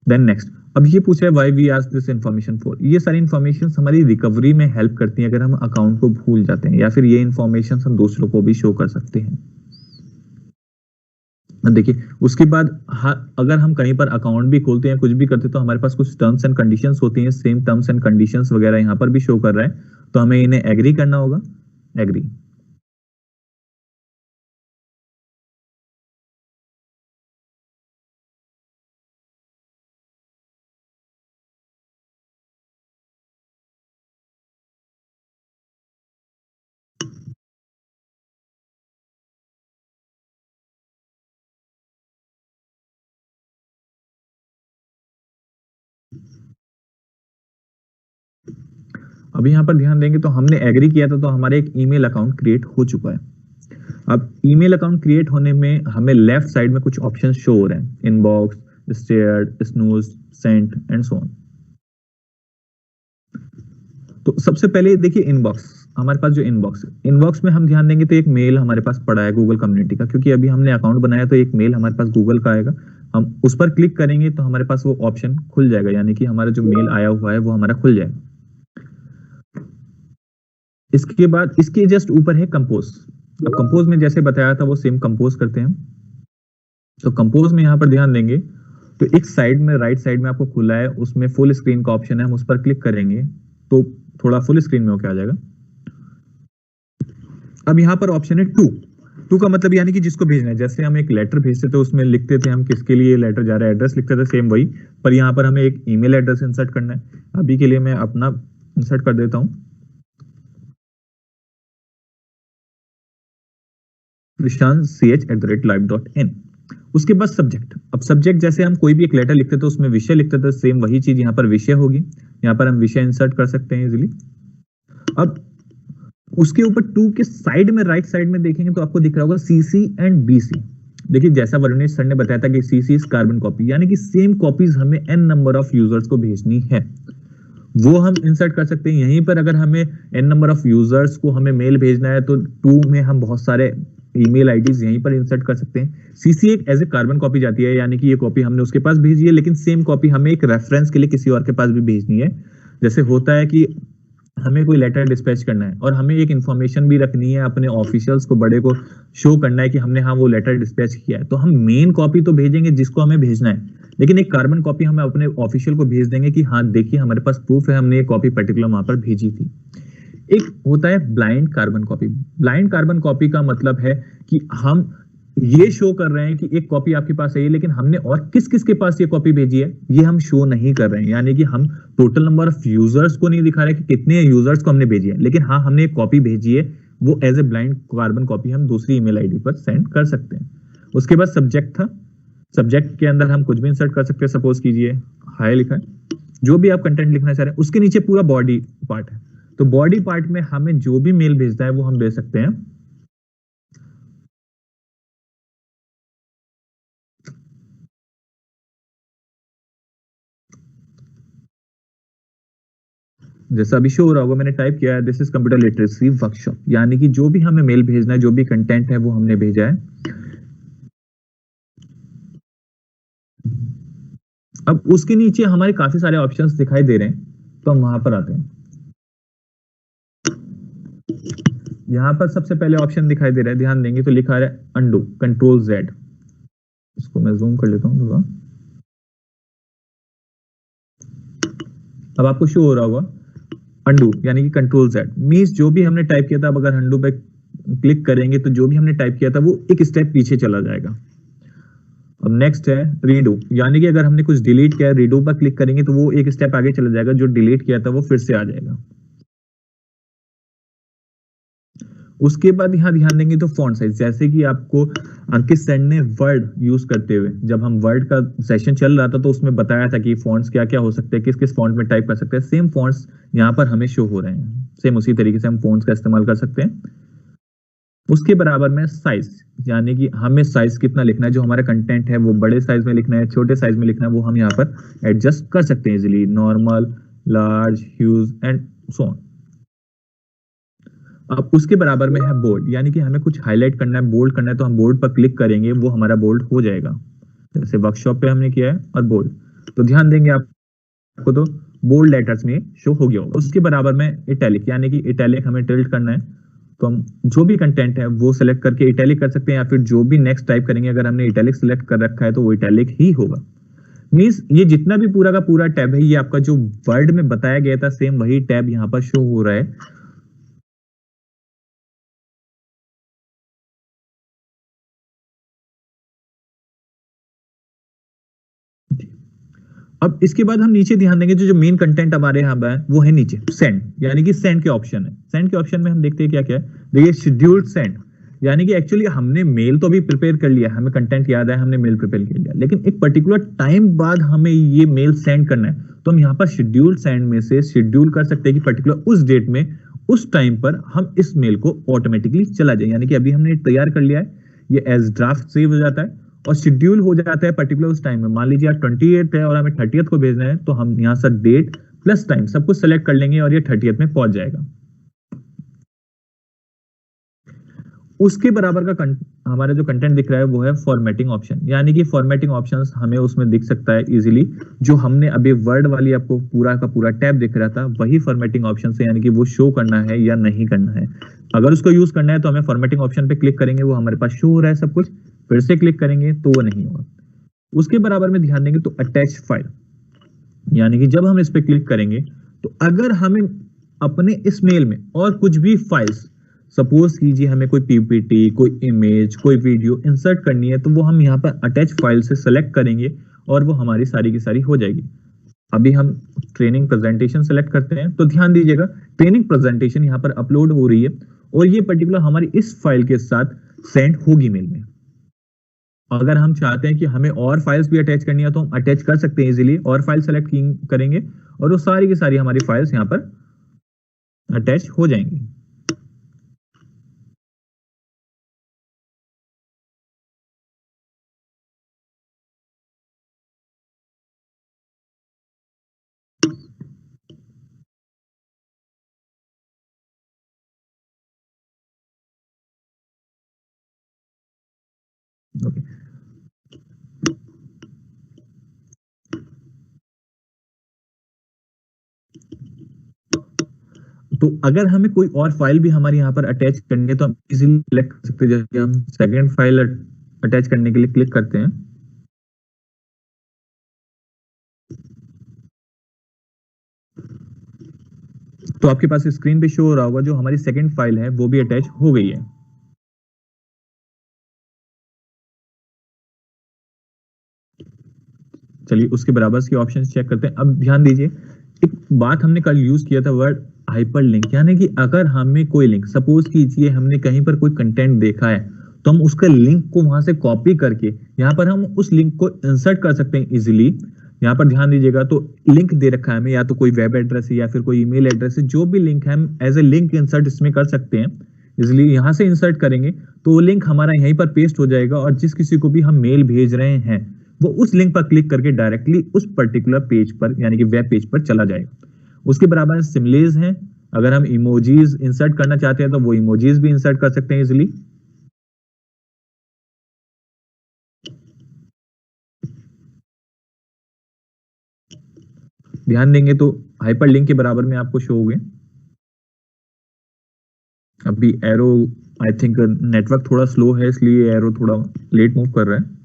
देन नेक्स्ट, अब ये पूछ रहा है why we ask this information for. ये सारी इन्फॉर्मेशन हमारी रिकवरी में हेल्प करती हैं अगर हम अकाउंट को भूल जाते हैं, या फिर ये इन्फॉर्मेशन हम दूसरों को भी शो कर सकते हैं। देखिए उसके बाद अगर हम कहीं पर अकाउंट भी खोलते हैं, कुछ भी करते हैं, तो हमारे पास कुछ टर्म्स एंड कंडीशंस होती हैं। सेम टर्म्स एंड कंडीशंस वगैरह यहाँ पर भी शो कर रहा है, तो हमें इन्हें एग्री करना होगा। एग्री। अभी यहाँ पर ध्यान देंगे तो हमने एग्री किया था, तो हमारे एक ईमेल अकाउंट क्रिएट हो चुका है। अब ईमेल अकाउंट क्रिएट होने में हमें लेफ्ट साइड में कुछ ऑप्शन शो हो रहे हैं, inbox, shared, snooze, sent and so on. तो सबसे पहले देखिए इनबॉक्स, हमारे पास जो इनबॉक्स में हम ध्यान देंगे तो एक मेल हमारे पास पड़ा है गूगल कम्युनिटी का, क्योंकि अभी हमने अकाउंट बनाया तो एक मेल हमारे पास गूगल का आएगा। हम उस पर क्लिक करेंगे तो हमारे पास वो ऑप्शन खुल जाएगा, यानी कि हमारा जो मेल आया हुआ है वो हमारा खुल जाएगा। इसके बाद इसके जस्ट ऊपर है कंपोज। अब कंपोज में जैसे बताया था वो सेम कंपोज करते हैं। तो कंपोज में यहाँ पर ध्यान देंगे तो एक साइड में, राइट साइड में आपको खुला है, उसमें फुल स्क्रीन का ऑप्शन है, हम उस पर क्लिक करेंगे तो थोड़ा फुल स्क्रीन में होकर आ जाएगा। अब यहाँ पर ऑप्शन है टू का मतलब यानी कि जिसको भेजना है। जैसे हम एक लेटर भेजते थे उसमें लिखते थे हम किसके लिए लेटर जा रहा है, एड्रेस लिखते थे, सेम वही, पर यहाँ पर हमें एक ईमेल एड्रेस इंसर्ट करना है। अभी के लिए मैं अपना इंसर्ट कर देता हूं, prishant@live.in। उसके बाद सब्जेक्ट। अब सब्जेक्ट जैसे हम कोई भी एक लेटर लिखते थे उसमें विषय लिखते थे, सेम वही चीज यहाँ पर विषय होगी। यहाँ पर हम विषय इंसर्ट कर सकते हैं इजिली। अब उसके ऊपर टू के साइड में, राइट साइड में देखेंगे तो आपको दिख रहा होगा सीसी एंड बीसी। देखिए जैसा वरुणेश सर ने बताया था कि सीसी इज कार्बन कॉपी, यानी कि सेम कॉपीज हमें एन नंबर ऑफ यूजर्स को भेजनी है, वो हम इंसर्ट कर सकते हैं यहीं पर। अगर हमें एन नंबर ऑफ यूजर्स को हमें मेल भेजना है तो टू में हम बहुत सारे ईमेल आईडीज यहीं पर इंसर्ट कर सकते हैं। सीसी एक एज ए कार्बन कॉपी जाती है, यानी कि ये कॉपी हमने उसके पास भेजी है, लेकिन सेम कॉपी हमें एक रेफरेंस के लिए किसी और के पास भी भेजनी है। जैसे होता है कि हमें कोई लेटर डिस्पैच करना है और हमें एक इंफॉर्मेशन भी रखनी है, अपने ऑफिशियल्स को, बड़े को शो करना है कि हमने हाँ वो लेटर डिस्पैच किया है, तो हम मेन कॉपी तो भेजेंगे जिसको हमें भेजना है, लेकिन एक कार्बन कॉपी हमें अपने ऑफिशियल को भेज देंगे कि हाँ देखिए हमारे पास प्रूफ है, हमने ये कॉपी पर्टिकुलर वहां पर भेजी थी। एक होता है blind carbon copy. Blind carbon copy का मतलब है कि हम ये शो कर रहे हैं कि एक कॉपी आपके पास है, लेकिन हमने और किस किस के पास ये कॉपी भेजी है ये हम शो नहीं कर रहे हैं। यानी कि हम टोटल नंबर ऑफ यूजर्स को नहीं दिखा रहे कि कितने यूजर्स को हमने भेजी है, लेकिन हाँ हमने एक कॉपी भेजी है, वो as a blind carbon copy हम दूसरी ईमेल आईडी पर सेंड कर सकते हैं। उसके बाद सब्जेक्ट था। सब्जेक्ट के अंदर हम कुछ भी इंसर्ट कर सकते हैं। सपोज कीजिए हाय लिखा है, जो भी आप कंटेंट लिखना चाह रहे हैं। उसके नीचे पूरा बॉडी पार्ट है, तो बॉडी पार्ट में हमें जो भी मेल भेजना है वो हम भेज सकते हैं। जैसा अभी शो हो रहा होगा, मैंने टाइप किया है this is computer literacy workshop, यानी कि जो भी हमें मेल भेजना है, जो भी कंटेंट है वो हमने भेजा है। अब उसके नीचे हमारे काफी सारे ऑप्शंस दिखाई दे रहे हैं, तो हम वहां पर आते हैं। यहां पर सबसे पहले ऑप्शन दिखाई दे रहा है, ध्यान देंगे तो लिखा है अंडू, कंट्रोल जेड। इसको मैं जूम कर लेता हूं थोड़ा। अब आपको शो हो रहा होगा अंडू, यानी कि कंट्रोल जेड मीन्स जो भी हमने टाइप किया था, अब अगर अंडू पे क्लिक करेंगे तो जो भी हमने टाइप किया था वो एक स्टेप पीछे चला जाएगा। अब नेक्स्ट है रीडू, यानी कि अगर हमने कुछ डिलीट किया है, रीडू पर क्लिक करेंगे तो वो एक स्टेप आगे चला जाएगा, जो डिलीट किया था वो फिर से आ जाएगा। उसके बाद यहाँ ध्यान देंगे तो फॉन्ट साइज, जैसे कि आपको अंकित सर ने वर्ड यूज करते हुए, जब हम वर्ड का सेशन चल रहा था तो उसमें बताया था कि फॉन्ट्स क्या क्या हो सकते हैं, किस किस फॉन्ट में टाइप कर सकते हैं। सेम फॉन्ट्स यहाँ पर हमें शो हो रहे हैं, सेम उसी तरीके से हम फॉन्ट्स का इस्तेमाल कर सकते हैं। उसके बराबर में साइज, यानी कि हमें साइज कितना लिखना है, जो हमारा कंटेंट है वो बड़े साइज में लिखना है, छोटे साइज में लिखना है, वो हम यहाँ पर एडजस्ट कर सकते हैं easily, normal, large, huge and so on. अब उसके बराबर में है बोल्ड, यानी कि हमें कुछ हाईलाइट करना है, बोल्ड करना है, तो हम बोल्ड पर क्लिक करेंगे, वो हमारा बोल्ड हो जाएगा। जैसे वर्कशॉप पे हमने किया है, और बोल्ड, तो ध्यान देंगे आपको तो बोल्ड लेटर्स में शो हो गया होगा। उसके बराबर में इटैलिक, यानी कि इटैलिक हमें टिल्ट करना है, तो हम जो भी कंटेंट है वो सिलेक्ट करके इटैलिक कर सकते हैं, या फिर जो भी नेक्स्ट टाइप करेंगे, अगर हमने इटैलिक सिलेक्ट कर रखा है तो वो इटैलिक ही होगा। मींस ये जितना भी पूरा का पूरा टैब है, ये आपका जो वर्ड में बताया गया था सेम वही टैब यहाँ पर शो हो रहा है। अब इसके बाद हम नीचे ध्यान देंगे, जो मेन कंटेंट हमारे यहाँ है वो है नीचे सेंड, यानी कि सेंड के ऑप्शन है। सेंड के ऑप्शन में हम देखते हैं क्या क्या है। देखिए शेड्यूल्ड सेंड, यानी कि एक्चुअली हमने मेल तो अभी प्रिपेयर कर लिया, हमें कंटेंट याद है, हमने मेल प्रिपेयर कर लिया, लेकिन एक पर्टिकुलर टाइम बाद हमें ये मेल सेंड करना है, तो हम यहाँ पर शेड्यूल्ड सेंड में से शेड्यूल कर सकते हैं कि पर्टिकुलर उस डेट में, उस टाइम पर हम इस मेल को ऑटोमेटिकली चला जाए। यानी कि अभी हमने तैयार कर लिया है, ये एज ड्राफ्ट सेव हो जाता है और शेड्यूल हो जाता है पर्टिकुलर उस टाइम में। मान लीजिए 28 है और हमें 30th को भेजना है, तो हम यहाँ से डेट प्लस टाइम सब कुछ सेलेक्ट कर लेंगे और ये 30th में पहुंच जाएगा। उसके बराबर का हमारा जो कंटेंट दिख रहा है वो है फॉर्मेटिंग ऑप्शन, यानी कि फॉर्मेटिंग ऑप्शंस हमें उसमें दिख सकता है इजीली। जो हमने अभी वर्ड वाली आपको पूरा का पूरा टैब दिख रहा था वही फॉर्मेटिंग ऑप्शन है, यानी कि वो शो करना है या नहीं करना है। अगर उसको यूज करना है तो हमें फॉर्मेटिंग ऑप्शन पे क्लिक करेंगे, वो हमारे पास शो हो रहा है सब कुछ, फिर से क्लिक करेंगे तो वो नहीं होगा। उसके बराबर में ध्यान देंगे तो अटैच फाइल, यानी कि जब हम इस पे क्लिक करेंगे तो अगर हमें अपने इस मेल में और कुछ भी फाइल्स, सपोज कीजिए हमें कोई पीपीटी, कोई इमेज, कोई वीडियो इंसर्ट करनी है, तो वो हम यहाँ पर अटैच फाइल से सेलेक्ट करेंगे और वो हमारी सारी की सारी हो जाएगी। अभी हम ट्रेनिंग प्रेजेंटेशन सेलेक्ट करते हैं तो ध्यान दीजिएगा ट्रेनिंग प्रेजेंटेशन यहाँ पर अपलोड हो रही है और ये पर्टिकुलर हमारी इस फाइल के साथ सेंड होगी मेल में। अगर हम चाहते हैं कि हमें और फाइल्स भी अटैच करनी है तो हम अटैच कर सकते हैं इजीली, और फाइल सेलेक्ट करेंगे और वो सारी की सारी हमारी फाइल्स यहाँ पर अटैच हो जाएंगी। ओके, तो अगर हमें कोई और फाइल भी हमारे यहाँ पर अटैच करनी है तो हम इजीली सिलेक्ट कर सकते हैं। जैसे हम सेकंड फाइल अटैच करने के लिए क्लिक करते हैं तो आपके पास स्क्रीन पे शो हो रहा होगा जो हमारी सेकंड फाइल है वो भी अटैच हो गई है। चलिए उसके बराबर के ऑप्शन चेक करते हैं। अब ध्यान दीजिए, एक बात हमने कल यूज किया था वर्ड हाइपरलिंक, यानी कि अगर हमें कोई लिंक, सपोज कीजिए हमने कहीं पर कोई कंटेंट देखा है तो हम उसका लिंक को वहां से कॉपी करके यहाँ पर हम उस लिंक को इंसर्ट कर सकते हैं इजीली। यहाँ पर ध्यान दीजिएगा तो लिंक दे रखा है हमें, या तो कोई वेब एड्रेस है या फिर कोई ईमेल एड्रेस है, जो भी लिंक है हम एज ए लिंक इंसर्ट इसमें कर सकते हैं इजिली। यहाँ से इंसर्ट करेंगे तो वो लिंक हमारा यहीं पर पेस्ट हो जाएगा और जिस किसी को भी हम मेल भेज रहे हैं वो उस लिंक पर क्लिक करके डायरेक्टली उस पर्टिकुलर पेज पर, यानी कि वेब पेज पर चला जाएगा। उसके बराबर में सिमलेज हैं, अगर हम इमोजीज इंसर्ट करना चाहते हैं तो वो इमोजीज भी इंसर्ट कर सकते हैं इजिली। ध्यान देंगे तो हाइपरलिंक के बराबर में आपको शो हो गए। अभी एरो, आई थिंक नेटवर्क थोड़ा स्लो है इसलिए एरो थोड़ा लेट मूव कर रहा है।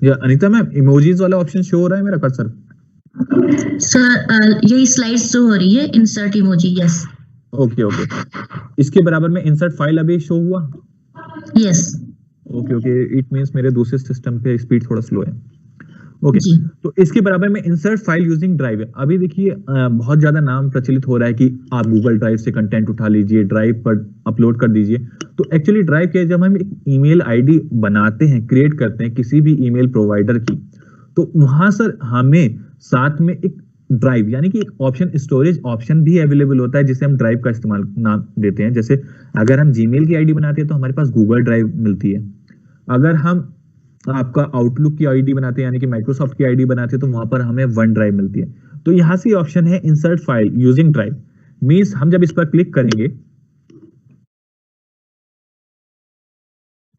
या अनीता मैम, इमोजीज वाला ऑप्शन शो हो रहा है मेरा कर्सर? सर यही स्लाइड्स जो हो रही है insert emoji, yes. Okay okay, इसके बराबर में इंसर्ट फाइल अभी शो हुआ? Yes okay okay, it means मेरे दूसरे सिस्टम पे स्पीड थोड़ा स्लो है। ओके जी। तो इसके बराबर में इंसर्ट फाइल यूजिंग ड्राइव है। अभी देखिए बहुत ज्यादा नाम प्रचलित हो रहा है कि आप गूगल ड्राइव से कंटेंट उठा लीजिए, ड्राइव पर अपलोड कर दीजिए। तो एक्चुअली ड्राइव के जब हम एक ईमेल आईडी बनाते हैं, क्रिएट करते हैं किसी भी ईमेल प्रोवाइडर की, तो वहां सर हमें साथ में एक ड्राइव यानी कि एक ऑप्शन, स्टोरेज ऑप्शन भी अवेलेबल होता है जिसे हम ड्राइव का इस्तेमाल नाम देते हैं। जैसे अगर हम जीमेल की आईडी बनाते हैं तो हमारे पास गूगल ड्राइव मिलती है। अगर हम आपका आउटलुक की आईडी बनाते हैं यानी कि माइक्रोसॉफ्ट की आईडी बनाते हैं तो वहां पर हमें वन ड्राइव मिलती है। तो यहां से ऑप्शन है insert file using drive, means हम जब इस पर क्लिक करेंगे,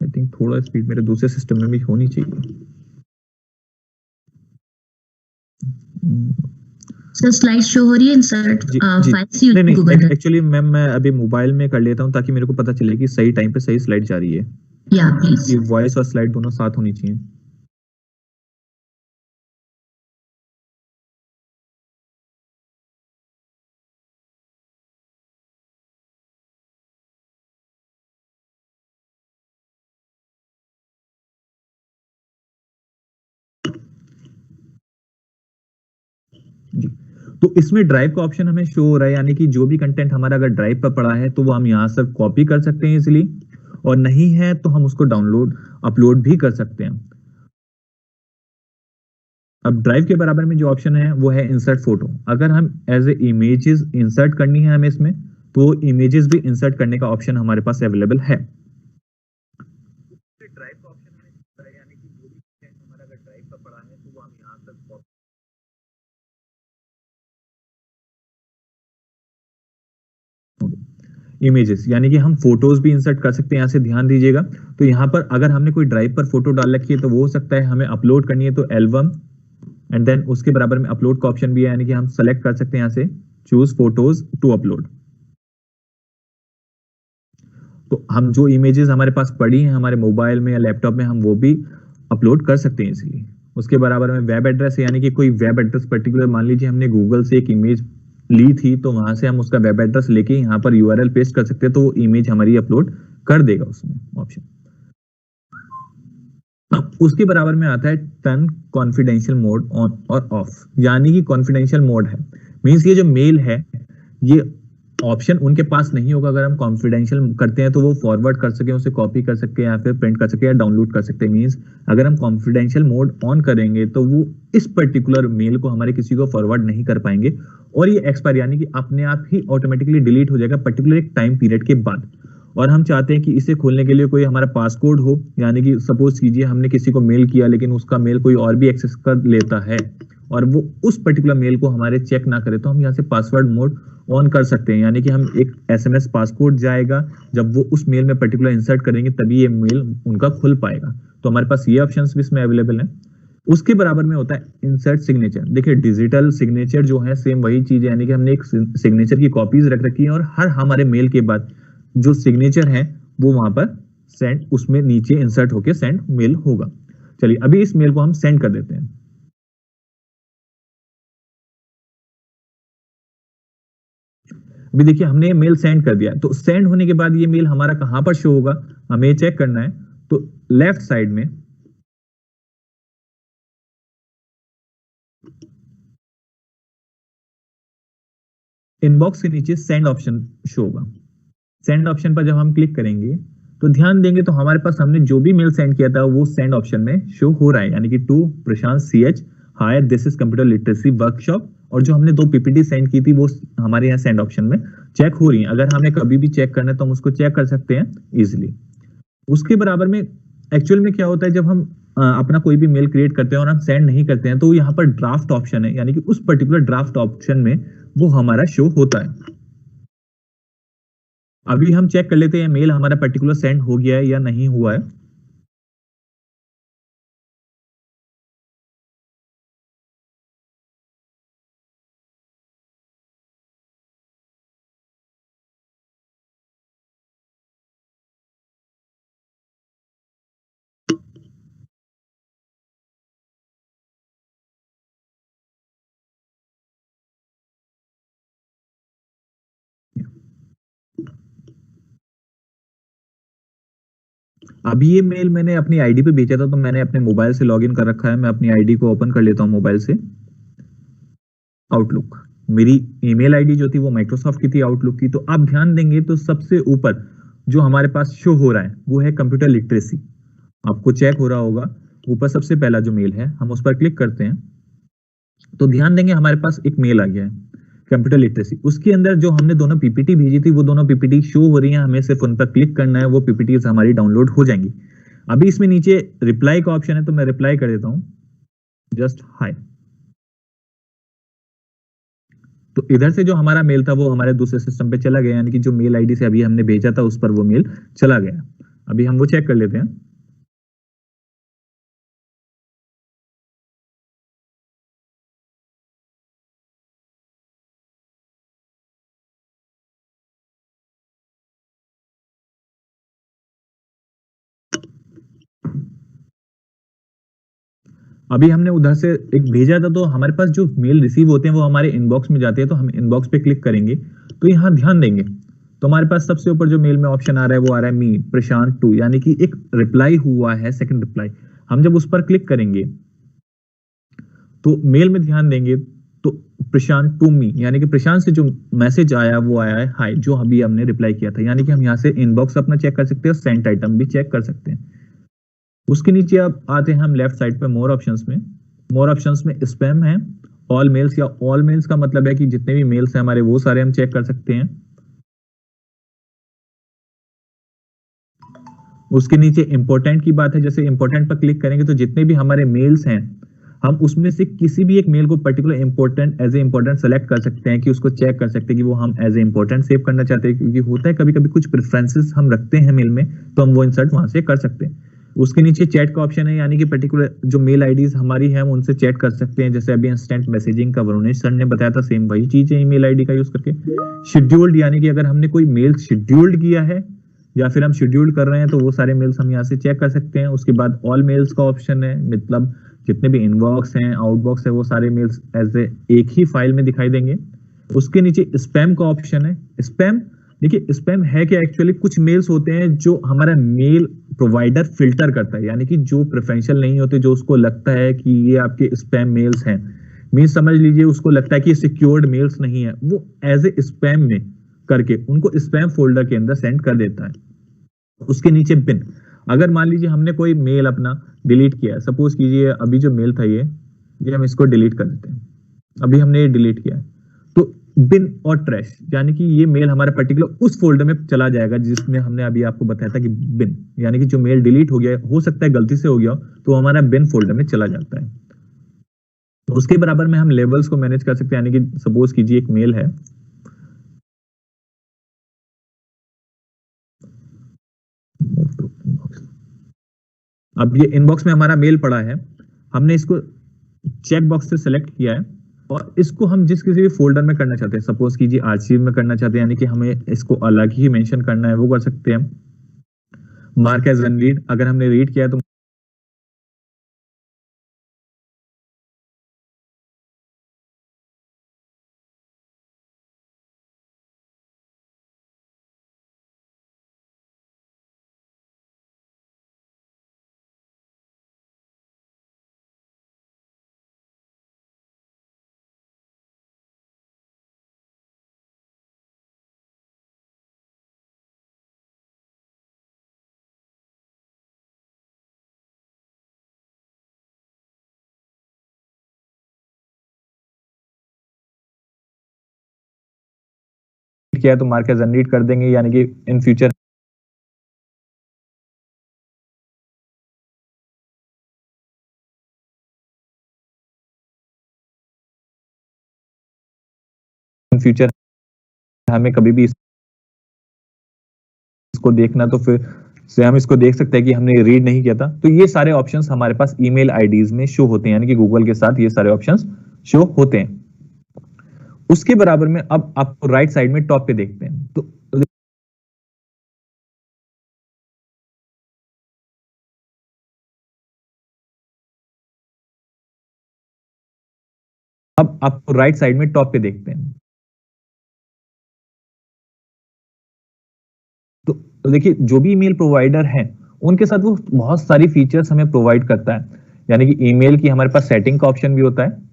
आई थिंक थोड़ा स्पीड मेरे दूसरे सिस्टम में भी होनी चाहिए। सर स्लाइड शो हो रही है इंसर्ट जी जी, फाइल्स नहीं यूजिंग गूगल नहीं, ड्राइव। एक्चुअली मैम मैं अभी मोबाइल में कर लेता हूँ ताकि मेरे को पता चले कि सही टाइम पे सही स्लाइड जा रही है। या प्लीज। ये वॉइस और स्लाइड दोनों साथ होनी चाहिए। जी, तो इसमें ड्राइव का ऑप्शन हमें शो हो रहा है, यानी कि जो भी कंटेंट हमारा अगर ड्राइव पर पड़ा है तो वो हम यहाँ से कॉपी कर सकते हैं इजिली, और नहीं है तो हम उसको डाउनलोड अपलोड भी कर सकते हैं। अब ड्राइव के बराबर में जो ऑप्शन है वो है इंसर्ट फोटो। अगर हम एज ए इमेजेस इंसर्ट करनी है हमें इसमें, तो इमेजेस भी इंसर्ट करने का ऑप्शन हमारे पास अवेलेबल है। ड्राइव का ऑप्शन मैंने बताया, यानी कि जो भी कंटेंट हमारा अगर ड्राइव पर पड़ा है तो वो हम यहाँ से कॉपी। इमेजेस, यानी कि हम फोटोज भी इंसर्ट कर सकते हैं। यहाँ से ध्यान दीजिएगा, तो यहाँ पर अगर हमने कोई ड्राइव पर फोटो डाल रखी है तो वो हो सकता है, हमें अपलोड करनी है तो एल्बम, एंड देन उसके बराबर में अपलोड का ऑप्शन भी है, यानी कि हम सेलेक्ट कर सकते हैं यहाँ से चूज फोटोज टू अपलोड। तो हम जो इमेजेस हमारे पास पड़ी हैं हमारे मोबाइल में या लैपटॉप में, हम वो भी अपलोड कर सकते हैं इजीली। उसके बराबर में वेब एड्रेस है, यानी कि कोई वेब एड्रेस पर्टिकुलर, मान लीजिए हमने गूगल से एक इमेज ली थी तो वहां से हम उसका वेब एड्रेस लेके यहाँ पर यूआरएल पेस्ट कर सकते हैं, तो वो इमेज हमारी अपलोड कर देगा उसमें ऑप्शन। उसके बराबर में आता है टर्न कॉन्फिडेंशियल मोड ऑन और ऑफ, यानी कि कॉन्फिडेंशियल मोड है, मींस ये जो मेल है ये ऑप्शन उनके पास नहीं होगा। अगर हम कॉन्फिडेंशियल करते हैं तो वो फॉरवर्ड कर सके, उसे कॉपी कर सके या फिर प्रिंट कर सके या डाउनलोड कर सकते हैं। मींस अगर हम कॉन्फिडेंशियल मोड ऑन करेंगे तो वो इस पर्टिकुलर मेल को हमारे किसी को फॉरवर्ड नहीं कर पाएंगे, और ये एक्सपायर यानी कि अपने आप ही ऑटोमेटिकली डिलीट हो जाएगा पर्टिकुलर एक टाइम पीरियड के बाद। और हम चाहते हैं कि इसे खोलने के लिए कोई हमारा पासकोड हो, यानी कि सपोज कीजिए हमने किसी को मेल किया लेकिन उसका मेल कोई और भी एक्सेस कर लेता है और वो उस पर्टिकुलर मेल को हमारे चेक ना करे, तो हम यहाँ से पासवर्ड मोड ऑन कर सकते हैं, यानी कि हम एक एसएमएस पासकोड जाएगा, जब वो उस मेल में पर्टिकुलर इंसर्ट करेंगे तभी ये मेल उनका खुल पाएगा। तो हमारे पास ये ऑप्शंस भी इसमें अवेलेबल हैं। उसके बराबर में होता है इंसर्ट सिग्नेचर। देखिए डिजिटल सिग्नेचर जो है सेम वही चीज है, यानी कि हमने एक सिग्नेचर की कॉपीज रख रखी है और हर हमारे मेल के बाद जो सिग्नेचर है वो वहां पर सेंड, उसमें नीचे इंसर्ट होके सेंड मेल होगा। चलिए अभी इस मेल को हम सेंड कर देते हैं। अभी देखिए हमने मेल सेंड कर दिया, तो सेंड होने के बाद ये मेल हमारा कहां पर शो होगा हमें चेक करना है। तो लेफ्ट साइड में इनबॉक्स के नीचे सेंड ऑप्शन शो होगा। सेंड ऑप्शन पर जब हम क्लिक करेंगे तो ध्यान देंगे तो हमारे पास हमने जो भी मेल सेंड किया था वो सेंड ऑप्शन में शो हो रहा है, यानी कि to Prashant CH, hi this is computer literacy workshop, और जो हमने 2 PPT सेंड की थी वो हमारे यहाँ सेंड ऑप्शन में चेक हो रही है। अगर हमें कभी भी चेक करना है तो हम उसको चेक कर सकते हैं इजिली। उसके बराबर में एक्चुअल में क्या होता है, जब हम अपना कोई भी मेल क्रिएट करते हैं और हम सेंड नहीं करते हैं तो यहाँ पर ड्राफ्ट ऑप्शन है, यानी कि उस पर्टिकुलर ड्राफ्ट ऑप्शन में वो हमारा शो होता है। अभी हम चेक कर लेते हैं मेल हमारा पर्टिकुलर सेंड हो गया है या नहीं हुआ है। अभी ये मेल मैंने अपनी आईडी पे भेजा था, तो मैंने अपने मोबाइल से लॉगिन कर रखा है। मैं अपनी आईडी को ओपन कर लेता हूं मोबाइल से। आउटलुक, मेरी ईमेल आईडी जो थी वो माइक्रोसॉफ्ट की थी, आउटलुक की। तो आप ध्यान देंगे तो सबसे ऊपर जो हमारे पास शो हो रहा है वो है कंप्यूटर लिटरेसी। आपको चेक हो रहा होगा ऊपर सबसे पहला जो मेल है, हम उस पर क्लिक करते हैं तो ध्यान देंगे हमारे पास एक मेल आ गया है कंप्यूटर लिटरेसी। उसके अंदर जो हमने दोनों पीपीटी भेजी थी वो दोनों पीपीटी शो हो रही हैं, हमें सिर्फ उन पर क्लिक करना है, वो पीपीटी हमारी डाउनलोड हो जाएंगी। अभी इसमें नीचे रिप्लाई का ऑप्शन है तो मैं रिप्लाई कर देता हूं जस्ट हाय। तो इधर से जो हमारा मेल था वो हमारे दूसरे सिस्टम पे चला गया, यानी कि जो मेल आईडी से अभी हमने भेजा था उस पर वो मेल चला गया। अभी हम वो चेक कर लेते हैं। अभी हमने उधर से एक भेजा था तो हमारे पास जो मेल रिसीव होते हैं वो हमारे इनबॉक्स में जाते हैं, तो हम इनबॉक्स पे क्लिक करेंगे तो यहाँ ध्यान देंगे तो हमारे पास सबसे ऊपर जो मेल में ऑप्शन आ रहा है वो आ रहा है मी प्रशांत 2, यानी कि एक रिप्लाई हुआ है, सेकंड रिप्लाई। हम जब उस पर क्लिक करेंगे तो मेल में ध्यान देंगे तो प्रशांत टू मी, यानी कि प्रशांत से जो मैसेज आया वो आया है हाय, जो अभी हमने रिप्लाई किया था। यानी कि हम यहाँ से इनबॉक्स अपना चेक कर सकते हैं और सेंट आइटम भी चेक कर सकते हैं। उसके नीचे अब आते हैं हम लेफ्ट साइड पे मोर ऑप्शंस में। मोर ऑप्शंस में स्पैम है, ऑल मेल्स, या ऑल मेल्स का मतलब है कि जितने भी मेल्स हैं हमारे वो सारे हम चेक कर सकते हैं। उसके नीचे इंपॉर्टेंट की बात है, जैसे इंपॉर्टेंट पर क्लिक करेंगे तो जितने भी हमारे मेल्स हैं हम उसमें से किसी भी एक मेल को particular important as a important select कर सकते हैं कि उसको चेक कर सकते हैं कि वो हम एज ए इंपॉर्टेंट सेव करना चाहते हैं, क्योंकि होता है कभी कभी कुछ प्रेफरेंसेस हम रखते हैं मेल में, तो हम वो इंसर्ट वहां से कर सकते हैं। उसके नीचे चैट का ऑप्शन है, यानी कि पर्टिकुलर जो मेल आईडीज हमारी है हम उनसे चैट कर सकते हैं, जैसे अभी इंस्टेंट मैसेजिंग का वरुणेश सर ने बताया था, सेम वही चीज है ईमेल आईडी का यूज करके। शेड्यूल्ड, यानी कि अगर हमने कोई मेल शेड्यूल्ड किया है या फिर हम शेड्यूल कर रहे हैं तो वो सारे मेल्स हम यहाँ से चेक कर सकते हैं। उसके बाद ऑल मेल्स का ऑप्शन है, मतलब जितने भी इनबॉक्स हैं, आउटबॉक्स है, वो सारे मेल्स एज एक ही फाइल में दिखाई देंगे। उसके नीचे स्पैम का ऑप्शन है। स्पैम, देखिए स्पैम है कि एक्चुअली कुछ मेल्स होते हैं जो हमारा मेल प्रोवाइडर फिल्टर करता है, यानी कि जो प्रेफरेंशियल नहीं होते, जो उसको लगता है कि ये आपके स्पैम मेल्स हैं, मीन समझ लीजिए उसको लगता है कि सिक्योर्ड मेल्स नहीं है, वो एज ए स्पैम में करके उनको स्पैम फोल्डर के अंदर सेंड कर देता है। उसके नीचे बिन, अगर मान लीजिए हमने कोई मेल अपना डिलीट किया है, सपोज कीजिए अभी जो मेल था ये हम इसको डिलीट कर देते हैं, अभी हमने ये डिलीट किया है, तो बिन और ट्रैश, यानी कि ये मेल हमारे पर्टिकुलर उस फोल्डर में चला जाएगा जिसमें हमने अभी आपको बताया था कि बिन, यानी कि जो मेल डिलीट हो गया, हो सकता है गलती से हो गया तो हमारा बिन फोल्डर में चला जाता है। तो उसके बराबर में हम लेवल्स को मैनेज कर सकते हैं, यानी कि सपोज कीजिए एक मेल है, अब ये इनबॉक्स में हमारा मेल पड़ा है, हमने इसको चेक बॉक्स से सिलेक्ट किया है और इसको हम जिस किसी भी फोल्डर में करना चाहते हैं, सपोज कीजिए आर्चिव में करना चाहते हैं, यानी कि हमें इसको अलग ही मेंशन करना है, वो कर सकते हैं। मार्क एज अनरीड, अगर हमने रीड किया है तो किया है तो मार्क एज अनरीड कर देंगे, यानी कि इन फ्यूचर हमें कभी भी इसको देखना तो फिर से हम इसको देख सकते हैं कि हमने रीड नहीं किया था। तो ये सारे ऑप्शंस हमारे पास ईमेल आईडीज में शो होते हैं, यानी कि गूगल के साथ ये सारे ऑप्शंस शो होते हैं। उसके बराबर में अब आपको राइट साइड में टॉप पे देखते हैं, तो अब आपको राइट साइड में टॉप पे देखते हैं, तो देखिए जो भी ईमेल प्रोवाइडर है उनके साथ वो बहुत सारी फीचर्स हमें प्रोवाइड करता है, यानी कि ईमेल की हमारे पास सेटिंग का ऑप्शन भी होता है।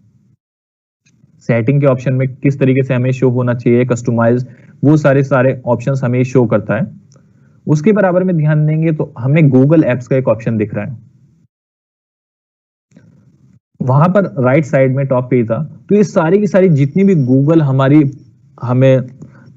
सेटिंग के ऑप्शन में किस तरीके से हमें शो होना चाहिए, कस्टमाइज, वो सारे ऑप्शंस हमें शो करता है। उसके बराबर में ध्यान देंगे तो हमें गूगल एप्स का एक ऑप्शन दिख रहा है, वहां पर राइट साइड में टॉप पे ही था। तो ये सारी की सारी जितनी भी गूगल हमारी हमें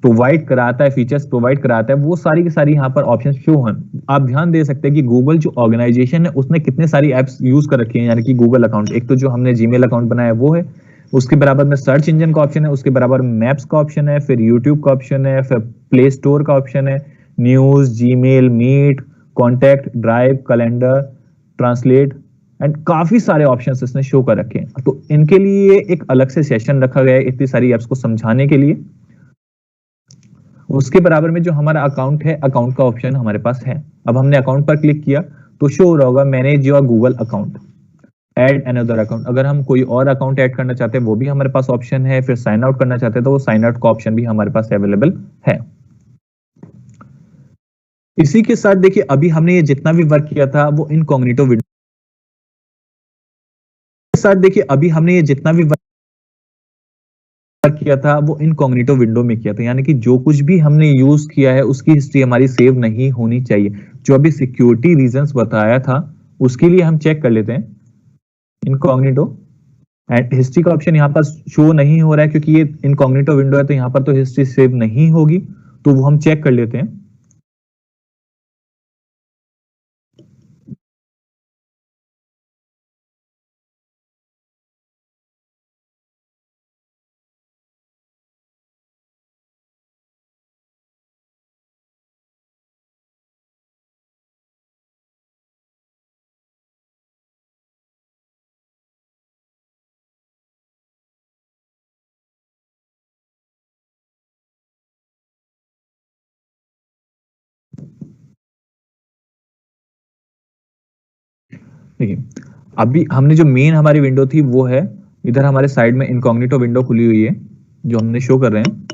प्रोवाइड कराता है, फीचर्स प्रोवाइड कराता है, वो सारी की सारी यहाँ पर ऑप्शन शो हैं। आप ध्यान दे सकते हैं कि गूगल जो ऑर्गेनाइजेशन है उसने कितने सारी एप्स यूज कर रखी हैं, यानी कि गूगल अकाउंट, एक तो जो हमने जीमेल अकाउंट बनाया वो है, उसके बराबर में सर्च इंजन का ऑप्शन है, उसके बराबर में मैप्स का ऑप्शन है, फिर यूट्यूब का ऑप्शन है, फिर प्ले स्टोर का ऑप्शन है, news, Gmail, Meet, contact, Drive, Calendar, Translate and काफी सारे ऑप्शंस इसने शो कर रखे हैं। तो इनके लिए एक अलग से सेशन रखा गया है इतनी सारी एप्स को समझाने के लिए। उसके बराबर में जो हमारा अकाउंट है, अकाउंट का ऑप्शन हमारे पास है। अब हमने अकाउंट पर क्लिक किया तो शो हो रहा होगा manage your Google account, add another account. अगर हम कोई और अकाउंट ऐड करना चाहते हैं वो भी हमारे पास ऑप्शन है। फिर साइन आउट करना चाहते हैं तो वो साइन आउट का ऑप्शन भी हमारे पास अवेलेबल है। इसी के साथ देखिए अभी हमने ये जितना भी वर्क किया था वो इनकॉग्निटो विंडो के साथ, देखिए अभी हमने ये जितना भी वर्क किया था वो इनकॉग्निटो विंडो में किया था, यानी कि जो कुछ भी हमने यूज किया है उसकी हिस्ट्री हमारी सेव नहीं होनी चाहिए। जो अभी सिक्योरिटी रीजंस बताया था उसके लिए हम चेक कर लेते हैं इनकॉग्निटो, एंड हिस्ट्री का ऑप्शन यहाँ पर शो नहीं हो रहा है क्योंकि ये इनकॉग्निटो विंडो है, तो यहाँ पर तो हिस्ट्री सेव नहीं होगी, तो वो हम चेक कर लेते हैं। देखिए अभी हमने जो मेन हमारी विंडो थी वो है, इधर हमारे साइड में इनकॉग्निटो विंडो खुली हुई है जो हमने शो कर रहे हैं।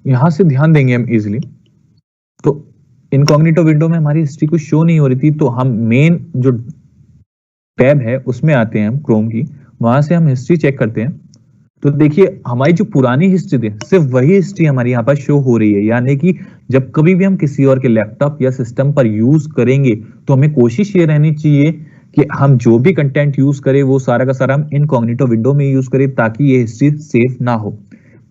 यहां से ध्यान देंगे हम इजिली, तो इनकॉग्निटो विंडो में हमारी हिस्ट्री कुछ शो नहीं हो रही थी, तो हम मेन जो टैब है उसमें आते हैं हम क्रोम की, वहां से हम हिस्ट्री चेक करते हैं। तो देखिए हमारी जो पुरानी हिस्ट्री थी सिर्फ वही हिस्ट्री हमारी यहाँ पर शो हो रही है, यानी कि जब कभी भी हम किसी और के लैपटॉप या सिस्टम पर यूज करेंगे तो हमें कोशिश ये रहनी चाहिए कि हम जो भी कंटेंट यूज करें वो सारा का सारा हम इनकॉग्निटो विंडो में यूज करें, ताकि ये हिस्ट्री सेफ ना हो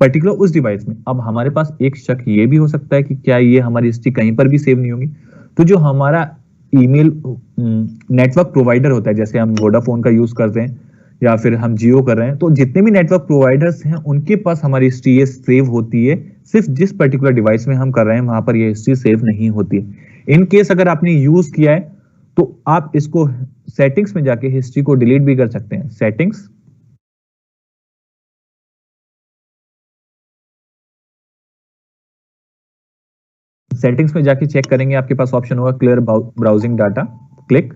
पर्टिकुलर उस डिवाइस में। अब हमारे पास एक शक ये भी हो सकता है कि क्या ये हमारी हिस्ट्री कहीं पर भी सेव नहीं होगी। तो जो हमारा ईमेल नेटवर्क प्रोवाइडर होता है, जैसे हम वोडाफोन का यूज करते हैं या फिर हम जियो कर रहे हैं, तो जितने भी नेटवर्क प्रोवाइडर्स हैं उनके पास हमारी हिस्ट्री सेव होती है। सिर्फ जिस पर्टिकुलर डिवाइस में हम कर रहे हैं वहां पर ये हिस्ट्री सेव नहीं होती है। इन केस अगर आपने यूज किया है तो आप इसको सेटिंग्स में जाके हिस्ट्री को डिलीट भी कर सकते हैं। सेटिंग्स, सेटिंग्स में जाके चेक करेंगे, आपके पास ऑप्शन होगा क्लियर ब्राउजिंग डाटा, क्लिक,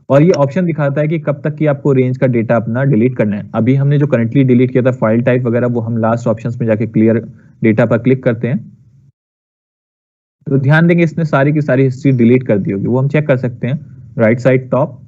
और ये ऑप्शन दिखाता है कि कब तक की आपको रेंज का डेटा अपना डिलीट करना है। अभी हमने जो करंटली डिलीट किया था फाइल टाइप वगैरह, वो हम लास्ट ऑप्शंस में जाके क्लियर डेटा पर क्लिक करते हैं तो ध्यान देंगे इसने सारी की सारी हिस्ट्री डिलीट कर दी होगी। वो हम चेक कर सकते हैं राइट साइड टॉप,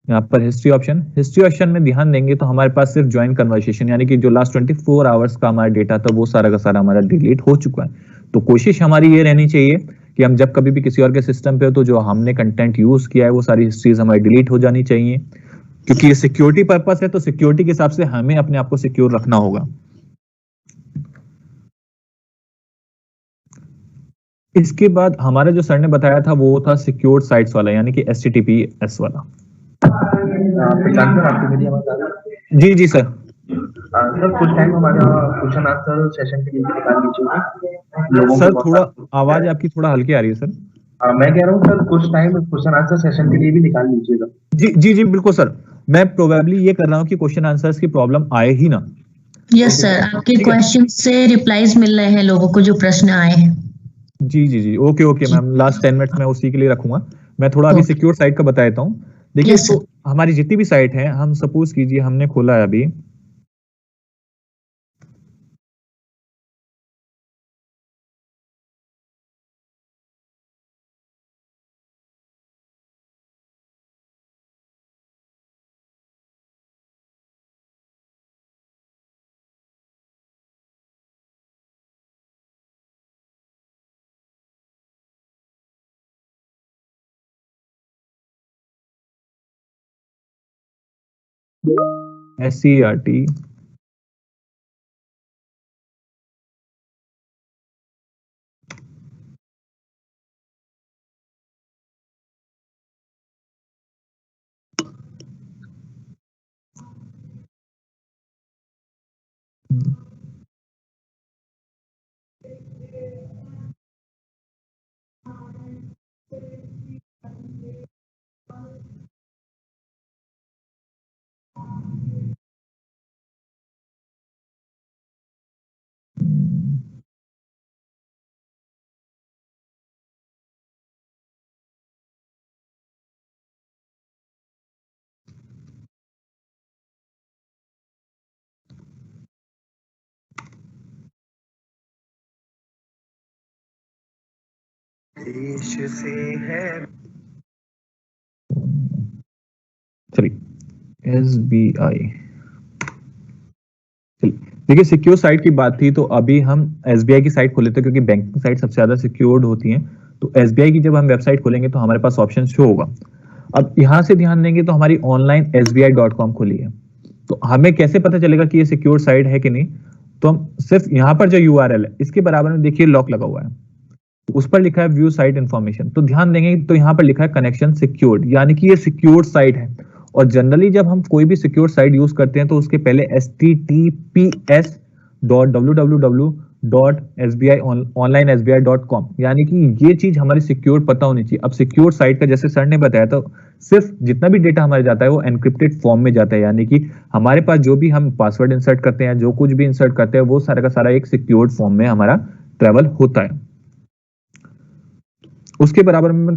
यहाँ पर हिस्ट्री ऑप्शन, हिस्ट्री ऑप्शन में ध्यान देंगे तो हमारे पास सिर्फ ज्वाइन कन्वर्सेशन यानी कि जो लास्ट 24 आवर्स का हमारा डेटा था वो सारा का सारा हमारा डिलीट हो चुका है। तो कोशिश हमारी ये रहनी चाहिए कि हम जब कभी भी किसी और के सिस्टम पे हो तो जो हमने कंटेंट यूज किया है वो सारी हिस्ट्रीज हमारी डिलीट हो जानी चाहिए, क्योंकि ये सिक्योरिटी पर्पस है, तो सिक्योरिटी के हिसाब से हमें अपने आप को सिक्योर रखना होगा। इसके बाद हमारा जो सर ने बताया था वो था सिक्योर साइट्स वाला, यानी कि HTTPS वाला। जी जी सर। सर कुछ टाइम हमारा क्वेश्चन आंसर सेशन के लिए निकाल लीजिए। सर थोड़ा आवाज आपकी थोड़ा हल्की आ रही है सर। मैं कह रहा हूँ सर कुछ टाइम क्वेश्चन आंसर सेशन के लिए भी निकाल लीजिएगा। जी जी जी बिल्कुल सर, मैं प्रोबेबली ये कर रहा हूँ कि क्वेश्चन आंसर्स की प्रॉब्लम आए ही ना। यस सर, आपके क्वेश्चन से रिप्लाईज मिल रहे हैं लोगों को जो प्रश्न आए हैं। जी जी जी okay okay ma'am, last 10 minutes में उसी के लिए रखूंगा। मैं थोड़ा अभी सिक्योर साइट का बता देता हूँ। देखिए Yes, sir. तो हमारी जितनी भी साइट है, हम सपोज कीजिए हमने खोला है अभी SCRT देश से है चलिए SBI। देखिए सिक्योर साइट की बात थी तो अभी हम SBI की साइट खोले थे, क्योंकि बैंकिंग साइट सबसे ज्यादा सिक्योर्ड होती हैं। तो SBI की जब हम वेबसाइट खोलेंगे तो हमारे पास ऑप्शन शो होगा। अब यहां से ध्यान देंगे तो हमारी ऑनलाइन SBI.com खुली है, तो हमें कैसे पता चलेगा कि ये सिक्योर साइट है कि नहीं? तो हम सिर्फ यहाँ पर जो URL है इसके बराबर में देखिए लॉक लगा हुआ है, उस पर लिखा है व्यू साइट इन्फॉर्मेशन। तो ध्यान देंगे तो यहाँ पर लिखा है कनेक्शन सिक्योर्ड, यानी कि ये सिक्योर साइट है। और जनरली जब हम कोई भी सिक्योर साइट यूज करते हैं तो उसके पहले https://www.sbi.onlinesbi.com, यानी कि ये चीज हमारी सिक्योर पता होनी चाहिए। अब सिक्योर साइट का जैसे सर ने बताया तो सिर्फ जितना भी डेटा हमारे जाता है वो एनक्रिप्टेड फॉर्म में जाता है, यानी कि हमारे पास जो भी हम पासवर्ड इंसर्ट करते हैं, जो कुछ भी इंसर्ट करते हैं वो सारा का सारा एक सिक्योर्ड फॉर्म में हमारा ट्रेवल होता है। उसके बराबर में